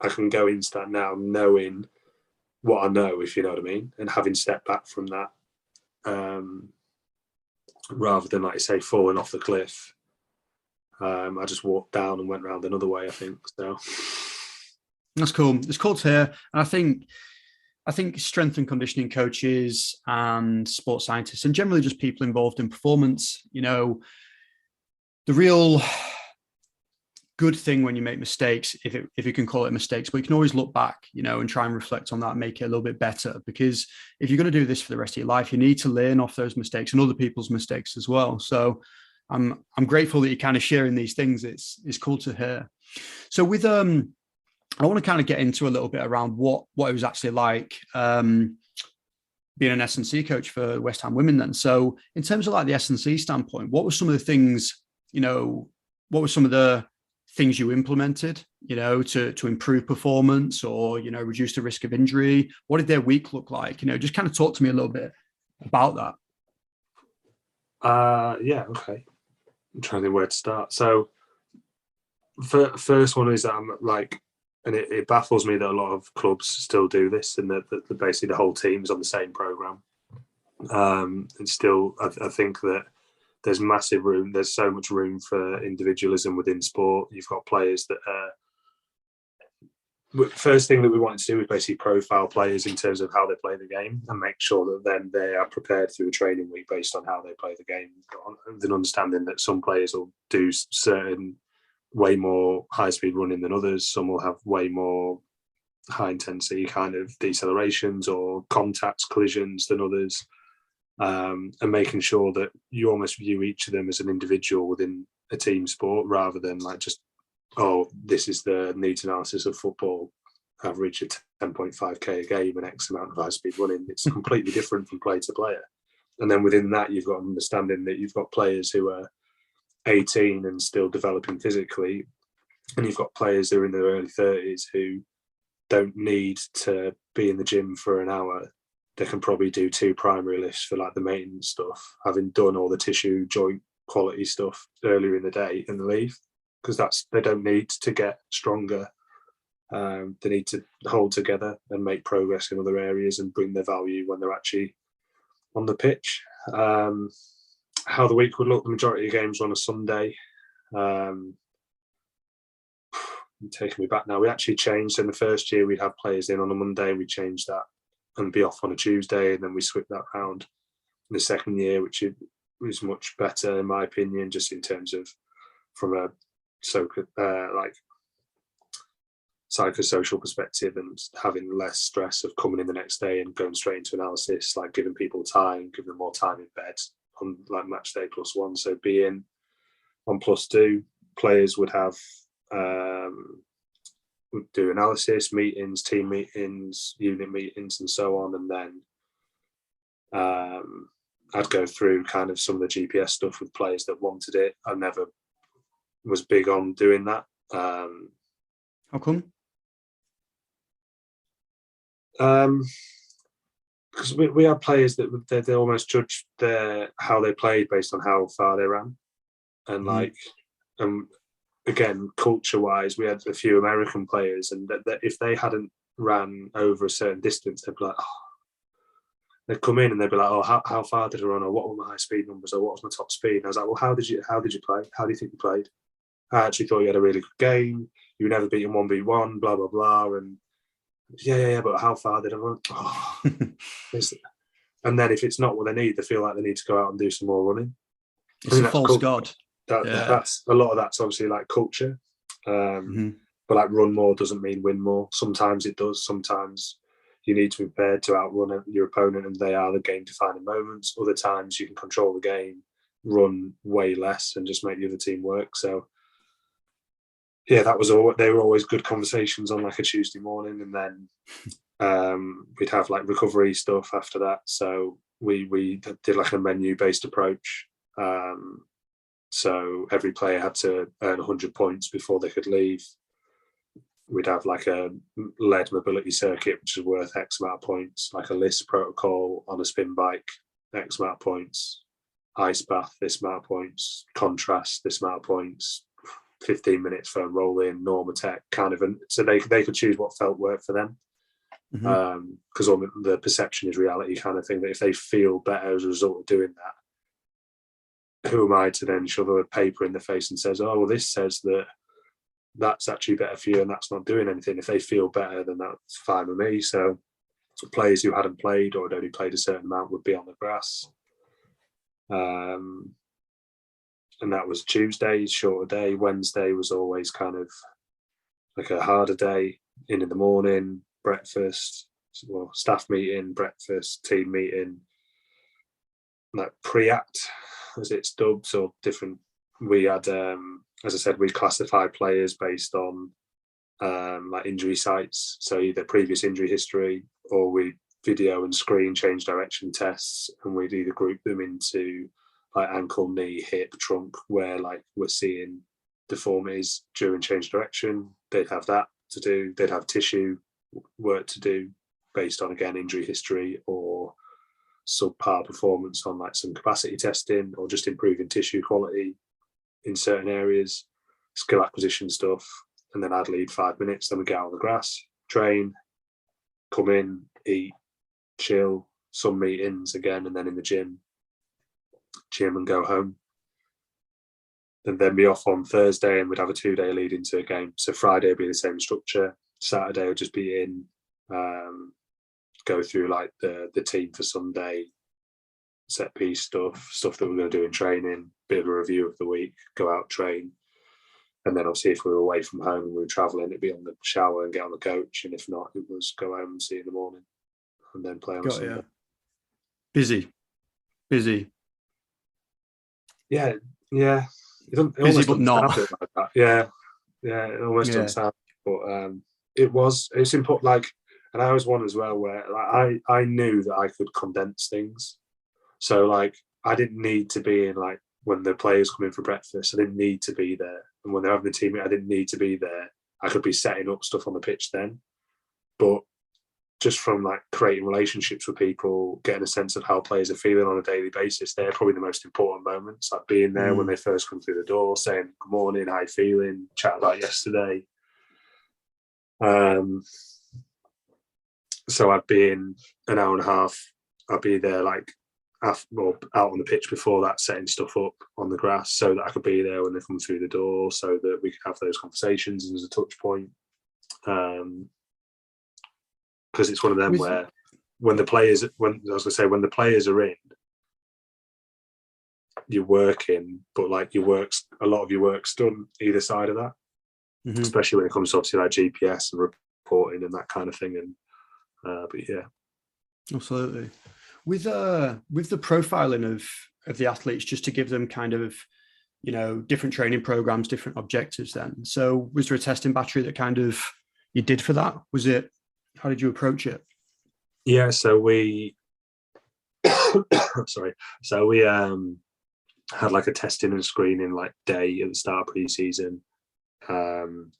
I can go into that now knowing what I know, if you know what I mean, and having stepped back from that, rather than, like you say, falling off the cliff. I just walked down and went round another way, I think. So that's cool. It's cool to hear. And I think strength and conditioning coaches and sports scientists, and generally just people involved in performance, you know, the real good thing when you make mistakes, if you can call it mistakes, but you can always look back, you know, and try and reflect on that and make it a little bit better. Because if you're going to do this for the rest of your life, you need to learn off those mistakes and other people's mistakes as well. So I'm grateful that you're kind of sharing these things. It's cool to hear. So with I want to kind of get into a little bit around what it was actually like being an S&C coach for West Ham Women then. So in terms of like the S&C standpoint, what were some of the things, what were some of the things you implemented, to improve performance or, reduce the risk of injury? What did their week look like? Just kind of talk to me a little bit about that. Yeah, okay. I'm trying to think where to start. So first one is that I'm like, and it baffles me that a lot of clubs still do this, and that basically the whole team's on the same program. And still, I think that there's massive room. There's so much room for individualism within sport. You've got players that first thing that we wanted to do is basically profile players in terms of how they play the game and make sure that then they are prepared through a training week based on how they play the game, with an understanding that some players will do certain way more high-speed running than others. Some will have way more high-intensity kind of decelerations or contacts, collisions than others, and making sure that you almost view each of them as an individual within a team sport rather than like just, oh, this is the needs analysis of football, average of 10.5k a game and X amount of high-speed running. It's completely different from player to player. And then within that, you've got an understanding that you've got players who are 18 and still developing physically, and you've got players who are in their early 30s who don't need to be in the gym for an hour. They can probably do 2 primary lifts for like the maintenance stuff, having done all the tissue joint quality stuff earlier in the day and leave, because they don't need to get stronger. They need to hold together and make progress in other areas and bring their value when they're actually on the pitch. How the week would look, the majority of games were on a Sunday. Taking me back now, we actually changed. In the first year, we'd have players in on a Monday, and we changed that and be off on a Tuesday, and then we switched that round. In the second year, which was much better in my opinion, just in terms of from a psychosocial perspective, and having less stress of coming in the next day and going straight into analysis, like giving people time, giving them more time in bed on like match day +1. So being on +2, players would have would do analysis, meetings, team meetings, unit meetings, and so on. And then I'd go through kind of some of the GPS stuff with players that wanted it. I never was big on doing that. How come? Because we had players that they almost judged how they played based on how far they ran, and again, culture-wise, we had a few American players, and that if they hadn't ran over a certain distance, they'd be like, they'd come in and they'd be like, oh, how far did I run, or what were my high speed numbers, or what was my top speed? And I was like, well, how did you play? How do you think you played? I actually thought you had a really good game. You were never beaten 1v1, blah blah blah, and yeah, but how far did I run? Oh. And then if it's not what they need, they feel like they need to go out and do some more running. It's a false god. That's a lot of that's obviously like culture, but like run more doesn't mean win more. Sometimes it does. Sometimes you need to be prepared to outrun your opponent, and they are the game-defining moments. Other times you can control the game, run way less, and just make the other team work. So yeah, that was all. They were always good conversations on like a Tuesday morning, and then we'd have like recovery stuff after that. So we did like a menu-based approach. So every player had to earn 100 points before they could leave. We'd have like a lead mobility circuit, which is worth X amount of points, like a list protocol on a spin bike, X amount of points, ice bath, this amount of points, contrast, this amount of points, 15 minutes for roll in, norma tech, kind of. And so they could choose what felt work for them. Because all the perception is reality kind of thing, that if they feel better as a result of doing that, who am I to then shove a paper in the face and says, oh, well, this says that that's actually better for you and that's not doing anything. If they feel better, then that's fine with me. So players who hadn't played or had only played a certain amount would be on the grass. And that was Tuesday, shorter day. Wednesday was always kind of like a harder day, in the morning, breakfast, well, staff meeting, breakfast, team meeting, like pre-act, as it's dubbed, or different. We had as I said, we classify players based on like injury sites, so either previous injury history, or we video and screen change direction tests, and we'd either group them into like ankle, knee, hip, trunk, where like we're seeing deformities during change direction. They'd have that to do. They'd have tissue work to do based on, again, injury history or subpar performance on like some capacity testing, or just improving tissue quality in certain areas, skill acquisition stuff. And then I'd lead 5 minutes, then we get out on the grass, train, come in, eat, chill, some meetings again, and then in the gym and go home. And then be off on Thursday, and we'd have a 2-day lead into a game. So Friday would be the same structure. Saturday would just be in, go through like the team for Sunday, set piece stuff that we're going to do in training, bit of a review of the week, go out, train. And then obviously if we were away from home and we were travelling, it'd be on the shower and get on the coach. And if not, it was go home and see you in the morning and then play on a Sunday. Busy. Yeah. It busy but not. Like that. Yeah, it almost doesn't sound. But it's important. Like, and I was one as well where like I knew that I could condense things. So like I didn't need to be in like when the players come in for breakfast. I didn't need to be there, and when they're having the team, I didn't need to be there. I could be setting up stuff on the pitch then, but just from like creating relationships with people, getting a sense of how players are feeling on a daily basis, they're probably the most important moments. Like being there when they first come through the door, saying good morning, how you feeling, chat about yesterday. So I'd be in an hour and a half. I'd be there like out on the pitch before that, setting stuff up on the grass so that I could be there when they come through the door, so that we could have those conversations as a touch point. Because it's one of them where when the players are in, you're working, but like a lot of your work's done either side of that, especially when it comes to obviously like GPS and reporting and that kind of thing. And but yeah, absolutely. With the profiling of the athletes, just to give them kind of, different training programs, different objectives then. So was there a testing battery that kind of you did for that? How did you approach it? Yeah, so we had like a testing and screening like day at the start of pre-season, the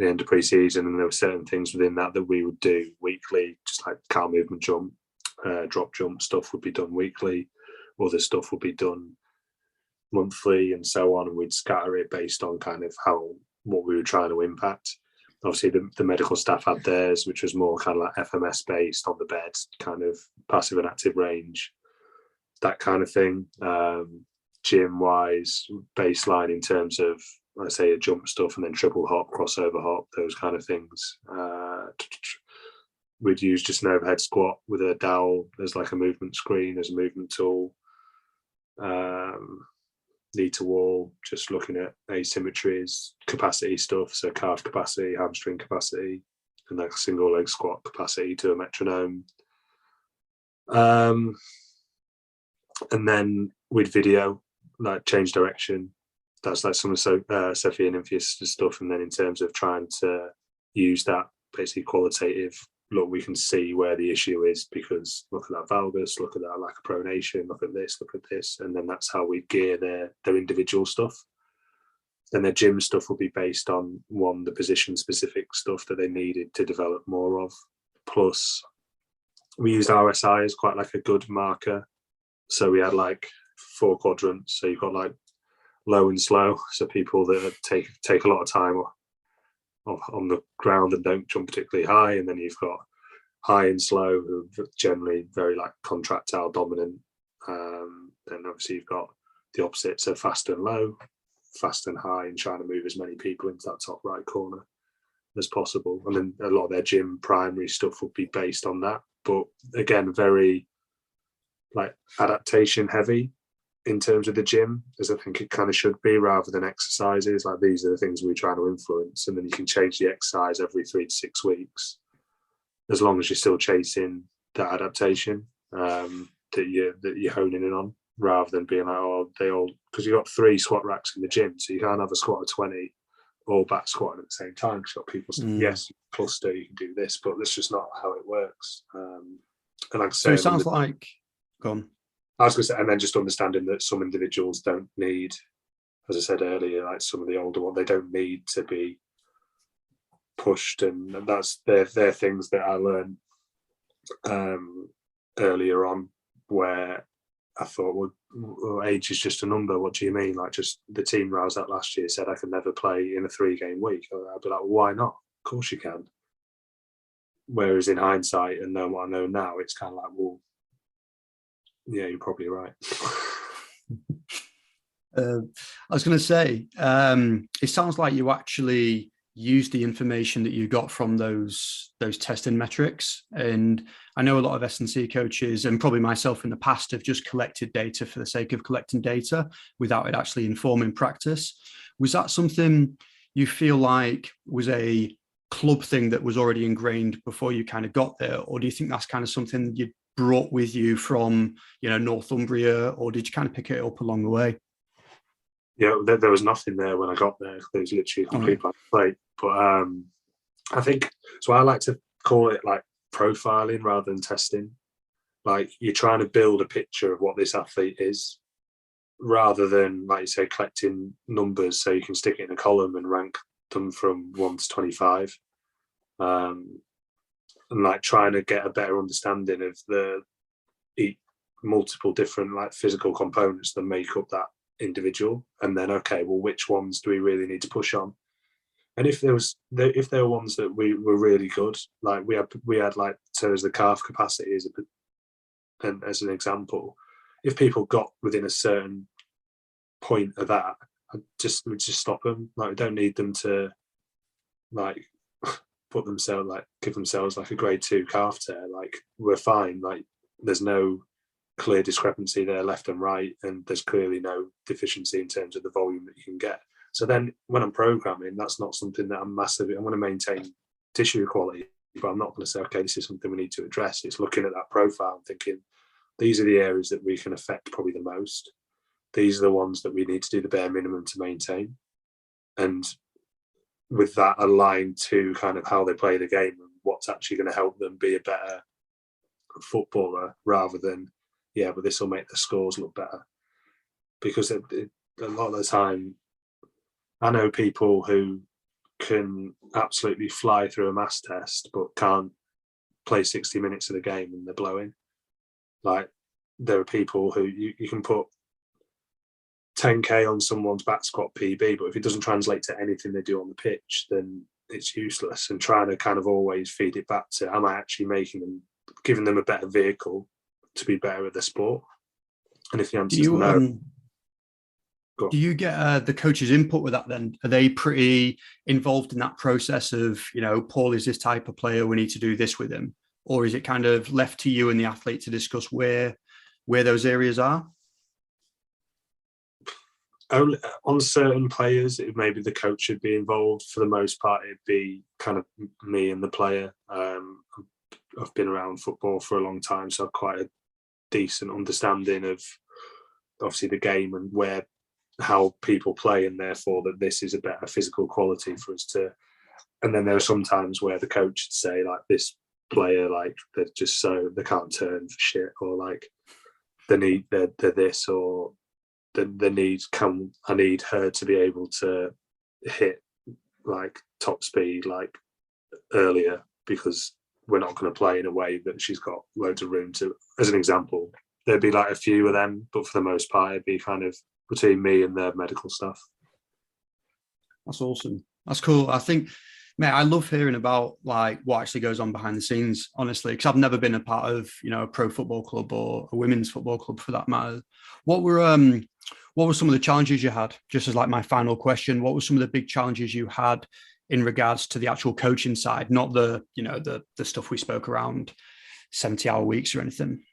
end of pre-season, and there were certain things within that we would do weekly, just like car movement jump, drop jump stuff would be done weekly, other stuff would be done monthly, and so on, and we'd scatter it based on kind of what we were trying to impact. Obviously the medical staff had theirs, which was more kind of like FMS based, on the bed, kind of passive and active range, that kind of thing. Gym wise, baseline in terms of, let's say, a jump stuff, and then triple hop, crossover hop, those kind of things. We'd use just an overhead squat with a dowel as like a movement screen, as a movement tool. Knee to wall, just looking at asymmetries, capacity stuff, so calf capacity, hamstring capacity, and like single leg squat capacity to a metronome. And then we'd video, like change direction. That's like some of Sophia and Nymphius stuff. And then in terms of trying to use that basically qualitative look, we can see where the issue is, because look at that valgus, look at that lack of pronation, look at this, and then that's how we gear their individual stuff. Then their gym stuff will be based on the position specific stuff that they needed to develop more of. Plus, we used RSI as quite like a good marker. So we had like 4 quadrants. So you've got like low and slow, so people that take a lot of time on the ground and don't jump particularly high, and then you've got high and slow, who are generally very like contractile dominant. Then obviously you've got the opposite, so fast and low, fast and high, and trying to move as many people into that top right corner as possible. And then a lot of their gym primary stuff would be based on that, but again, very like adaptation heavy in terms of the gym, as I think it kind of should be, rather than exercises. Like, these are the things we're trying to influence, and then you can change the exercise every 3 to 6 weeks, as long as you're still chasing that adaptation that you're honing in on. rather than being like, oh, they all, because you've got 3 squat racks in the gym, so you can't have a squat of 20 all back squatting at the same time. Because you've got people saying, yes, you can cluster, you can do this, but that's just not how it works. And like I say, So it sounds like, go on. I was going to say, and then just understanding that some individuals don't need, as I said earlier, like some of the older ones, they don't need to be pushed, and that's they're things that I learned earlier on, where I thought, well, age is just a number. What do you mean? Like, just the team I was at last year said I could never play in a 3-game week. I'd be like, well, why not? Of course you can. Whereas in hindsight and knowing what I know now, it's kind of like, well, yeah, you're probably right. I was going to say, it sounds like you actually used the information that you got from those testing metrics. And I know a lot of S&C coaches, and probably myself in the past, have just collected data for the sake of collecting data without it actually informing practice. Was that something you feel like was a club thing that was already ingrained before you kind of got there? Or do you think that's kind of something you brought with you from, Northumbria, or did you kind of pick it up along the way? Yeah, there was nothing there when I got there. There was literally a complete blank plate. But I think, so I like to call it like profiling rather than testing. Like, you're trying to build a picture of what this athlete is, rather than, like you say, collecting numbers so you can stick it in a column and rank them from 1 to 25. And like trying to get a better understanding of the multiple different like physical components that make up that individual, and then, okay, well, which ones do we really need to push on? And if there were ones that we were really good, like we had like, so as the calf capacity and as an example, if people got within a certain point of that, we just stop them. Like, we don't need them to like give themselves like a grade 2 calf tear. Like, we're fine. Like, there's no clear discrepancy there left and right, and there's clearly no deficiency in terms of the volume that you can get. So then when I'm programming, that's not something that I'm going to maintain tissue quality, but I'm not going to say, okay, this is something we need to address. It's looking at that profile and thinking, these are the areas that we can affect probably the most. These are the ones that we need to do the bare minimum to maintain. And with that aligned to kind of how they play the game and what's actually going to help them be a better footballer, rather than, yeah, but this will make the scores look better. Because a lot of the time, I know people who can absolutely fly through a maths test but can't play 60 minutes of the game and they're blowing. Like, there are people who you can put 10k on someone's back squat PB, but if it doesn't translate to anything they do on the pitch, then it's useless. And trying to kind of always feed it back to, am I actually giving them a better vehicle to be better at the sport? And if the answer is no, do you get the coach's input with that then? Are they pretty involved in that process of, Paul is this type of player, we need to do this with him? Or is it kind of left to you and the athlete to discuss where those areas are? Only on certain players, maybe the coach should be involved. For the most part, it'd be kind of me and the player. I've been around football for a long time, so I've quite a decent understanding of obviously the game and how people play, and therefore that this is a better physical quality for us to. And then there are some times where the coach would say, like, this player, like, they're just so they can't turn for shit, or like they're this, or I need her to be able to hit like top speed like earlier, because we're not going to play in a way that she's got loads of room to. As an example, there'd be like a few of them, but for the most part, it'd be kind of between me and the medical stuff. That's awesome. That's cool. I think, mate, I love hearing about like what actually goes on behind the scenes, honestly, because I've never been a part of, a pro football club or a women's football club for that matter. What were some of the challenges you had? Just as like my final question, what were some of the big challenges you had in regards to the actual coaching side, not the stuff we spoke around 70-hour weeks or anything?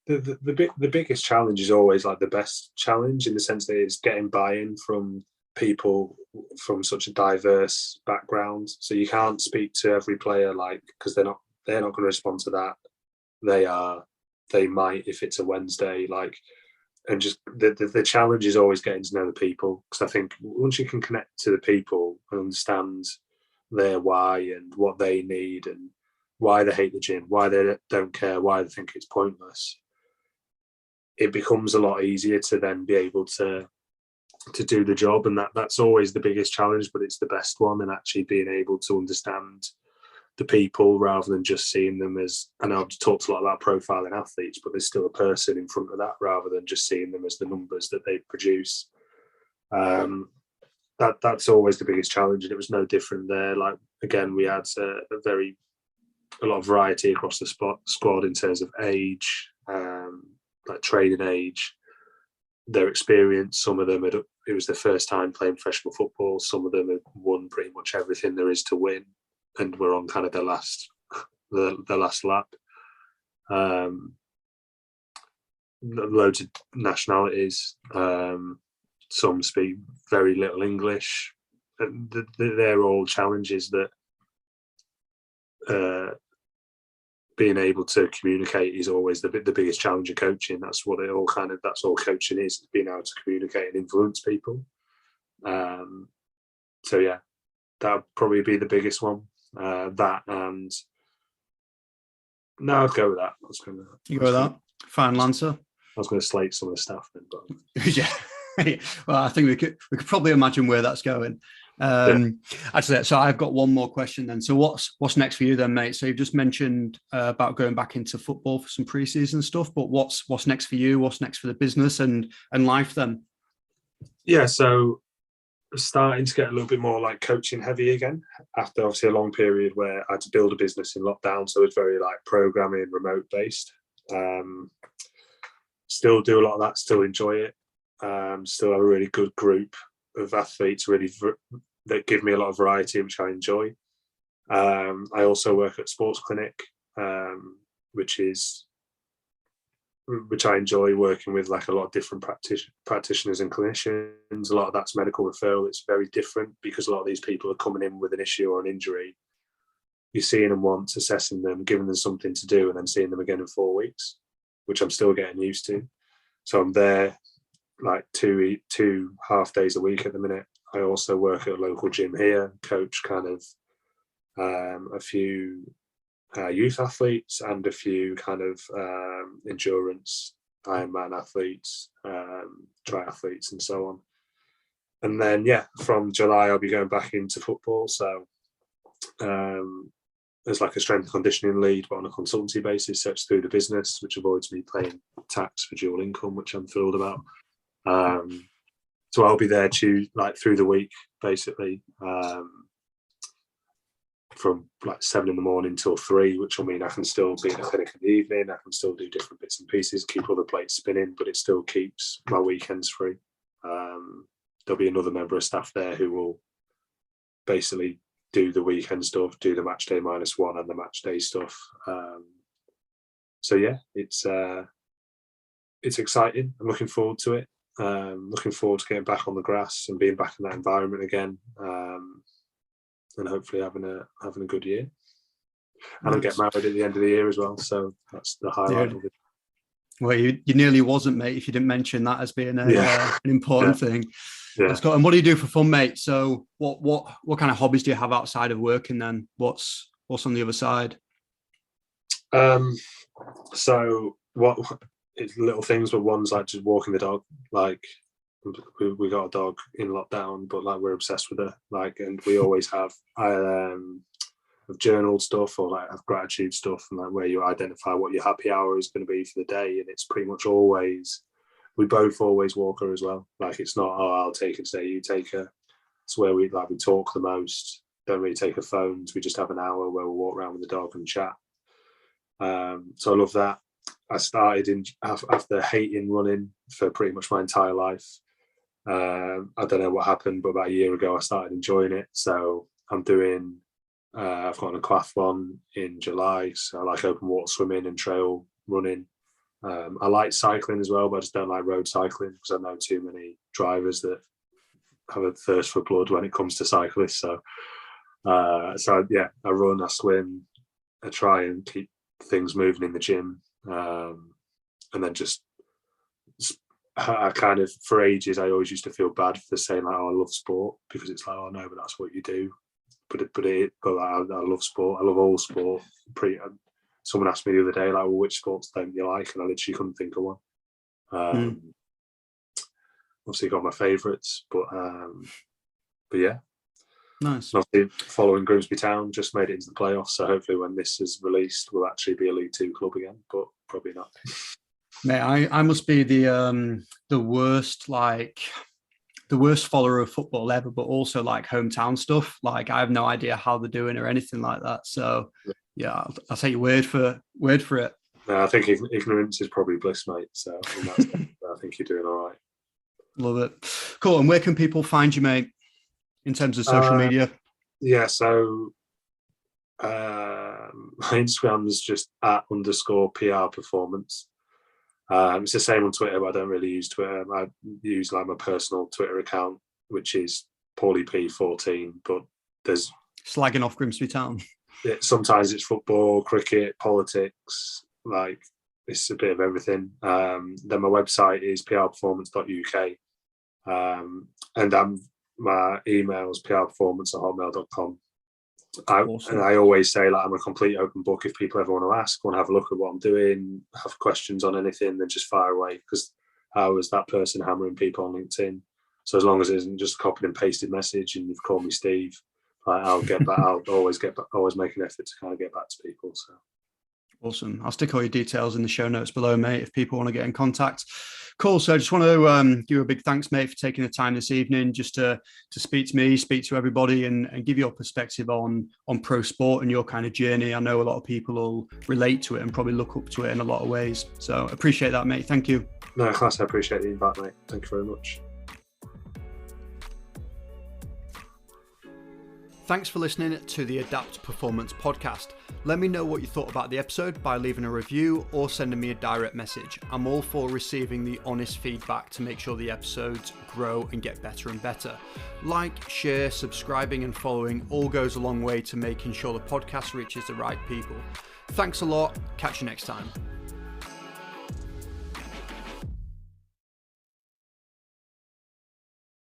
The biggest challenge is always like the best challenge, in the sense that it's getting buy-in from people from such a diverse background. So you can't speak to every player because they're not going to respond to that. They might if it's a Wednesday, and just the challenge is always getting to know the people, because I think once you can connect to the people and understand their why and what they need and why they hate the gym, why they don't care, why they think it's pointless, it becomes a lot easier to then be able to do the job. And that's always the biggest challenge, but it's the best one, and actually being able to understand the people rather than just seeing them as, I know I've talked a lot about profiling athletes, but there's still a person in front of that rather than just seeing them as the numbers that they produce. That's always the biggest challenge, and it was no different there. Again, we had a lot of variety across the squad in terms of age, training age, their experience. Some of them it was their first time playing professional football. Some of them had won pretty much everything there is to win, and we're on kind of the last lap. Loads of nationalities. Some speak very little English. They're all challenges that being able to communicate is always the biggest challenge of coaching. That's all coaching is, being able to communicate and influence people. So yeah, that'd probably be the biggest one. That, and no, I'd go with that. You go with that? Final answer. I was going to slate some of the stuff then, but yeah. Well, I think we could probably imagine where that's going. Actually, so I've got one more question then. So what's next for you then, mate? So you've just mentioned about going back into football for some pre-season stuff, but what's next for you? What's next for the business and life then? Yeah, so starting to get a little bit more coaching heavy again after obviously a long period where I had to build a business in lockdown. So it's very programming, remote based. Still do a lot of that, still enjoy it. Still have a really good group of athletes that give me a lot of variety, which I enjoy. I also work at sports clinic, which I enjoy working with, a lot of different practitioners and clinicians. A lot of that's medical referral. It's very different because a lot of these people are coming in with an issue or an injury. You're seeing them once, assessing them, giving them something to do, and then seeing them again in 4 weeks, which I'm still getting used to. So I'm there two half days a week at the minute. I also work at a local gym here, coach kind of a few youth athletes and a few kind of endurance Ironman athletes, triathletes, and so on. And then, from July, I'll be going back into football. So there's a strength and conditioning lead, but on a consultancy basis, so it's through the business, which avoids me paying tax for dual income, which I'm thrilled about. So I'll be there through the week, basically, from 7 a.m. till 3, which will mean I can still be in a clinic in the evening. I can still do different bits and pieces, keep all the plates spinning, but it still keeps my weekends free. There'll be another member of staff there who will basically do the weekend stuff, do the match day -1 and the match day stuff. So yeah, it's exciting. I'm looking forward to it. Looking forward to getting back on the grass and being back in that environment again, and hopefully having a good year. And I'll get married at the end of the year as well, so that's the highlight of it. Well, you nearly wasn't, mate, if you didn't mention that as being an important thing. Yeah. That's cool. And what do you do for fun, mate? So what kind of hobbies do you have outside of working then? What's on the other side? So what it's little things, but one's just walking the dog. We got a dog in lockdown, but we're obsessed with her. And we always have have journaled stuff or have gratitude stuff, and where you identify what your happy hour is going to be for the day. And it's pretty much always, we both always walk her as well. It's not, I'll take her today, you take her. It's where we talk the most. Don't really take her phones. We just have an hour where we'll walk around with the dog and chat. So I love that. I started after hating running for pretty much my entire life. I don't know what happened, but about a year ago I started enjoying it. So I'm doing, I've got an aquathlon in July. So I like open water swimming and trail running. I like cycling as well, but I just don't like road cycling because I know too many drivers that have a thirst for blood when it comes to cyclists. So yeah, I run, I swim, I try and keep things moving in the gym, and then just I kind of, for ages, I always used to feel bad for saying like, oh, I love sport, because it's like, oh no, but that's what you do. But I love sport. I love all sport. Someone asked me the other day, like, well, which sports don't you like? And I literally couldn't think of one. Obviously got my favourites, but yeah. Nice. Obviously following Grimsby Town, just made it into the playoffs. So hopefully when this is released, we'll actually be a League Two club again, but probably not. Mate, I must be the worst follower of football ever, but also like hometown stuff. Like I have no idea how they're doing or anything like that. So yeah, I'll take your word for it. No, I think ignorance is probably bliss, mate. So I think you're doing all right. Love it. Cool. And where can people find you, mate, in terms of social media? Yeah, so my Instagram is just @_PR performance. It's the same on Twitter, but I don't really use Twitter. I use like my personal Twitter account, which is PaulieP14. But there's slagging off Grimsby Town. Sometimes it's football, cricket, politics. Like it's a bit of everything. Then my website is prperformance.uk, and my email is prperformance@hotmail.com. Awesome. And I always say, like, I'm a complete open book. If people ever want to ask, want to have a look at what I'm doing, have questions on anything, then just fire away, because I was that person hammering people on LinkedIn. So as long as it isn't just a copied and pasted message and you've called me Steve, I'll get back. I'll always make an effort to kind of get back to people. So awesome. I'll stick all your details in the show notes below, mate, if people want to get in contact. Cool. So I just want to give you a big thanks, mate, for taking the time this evening just to speak to me, speak to everybody, and give your perspective on pro sport and your kind of journey. I know a lot of people will relate to it and probably look up to it in a lot of ways. So appreciate that, mate. Thank you. No, class. I appreciate the invite, mate. Thank you very much. Thanks for listening to the Adapt Performance podcast. Let me know what you thought about the episode by leaving a review or sending me a direct message. I'm all for receiving the honest feedback to make sure the episodes grow and get better and better. Like, share, subscribing and following all goes a long way to making sure the podcast reaches the right people. Thanks a lot. Catch you next time.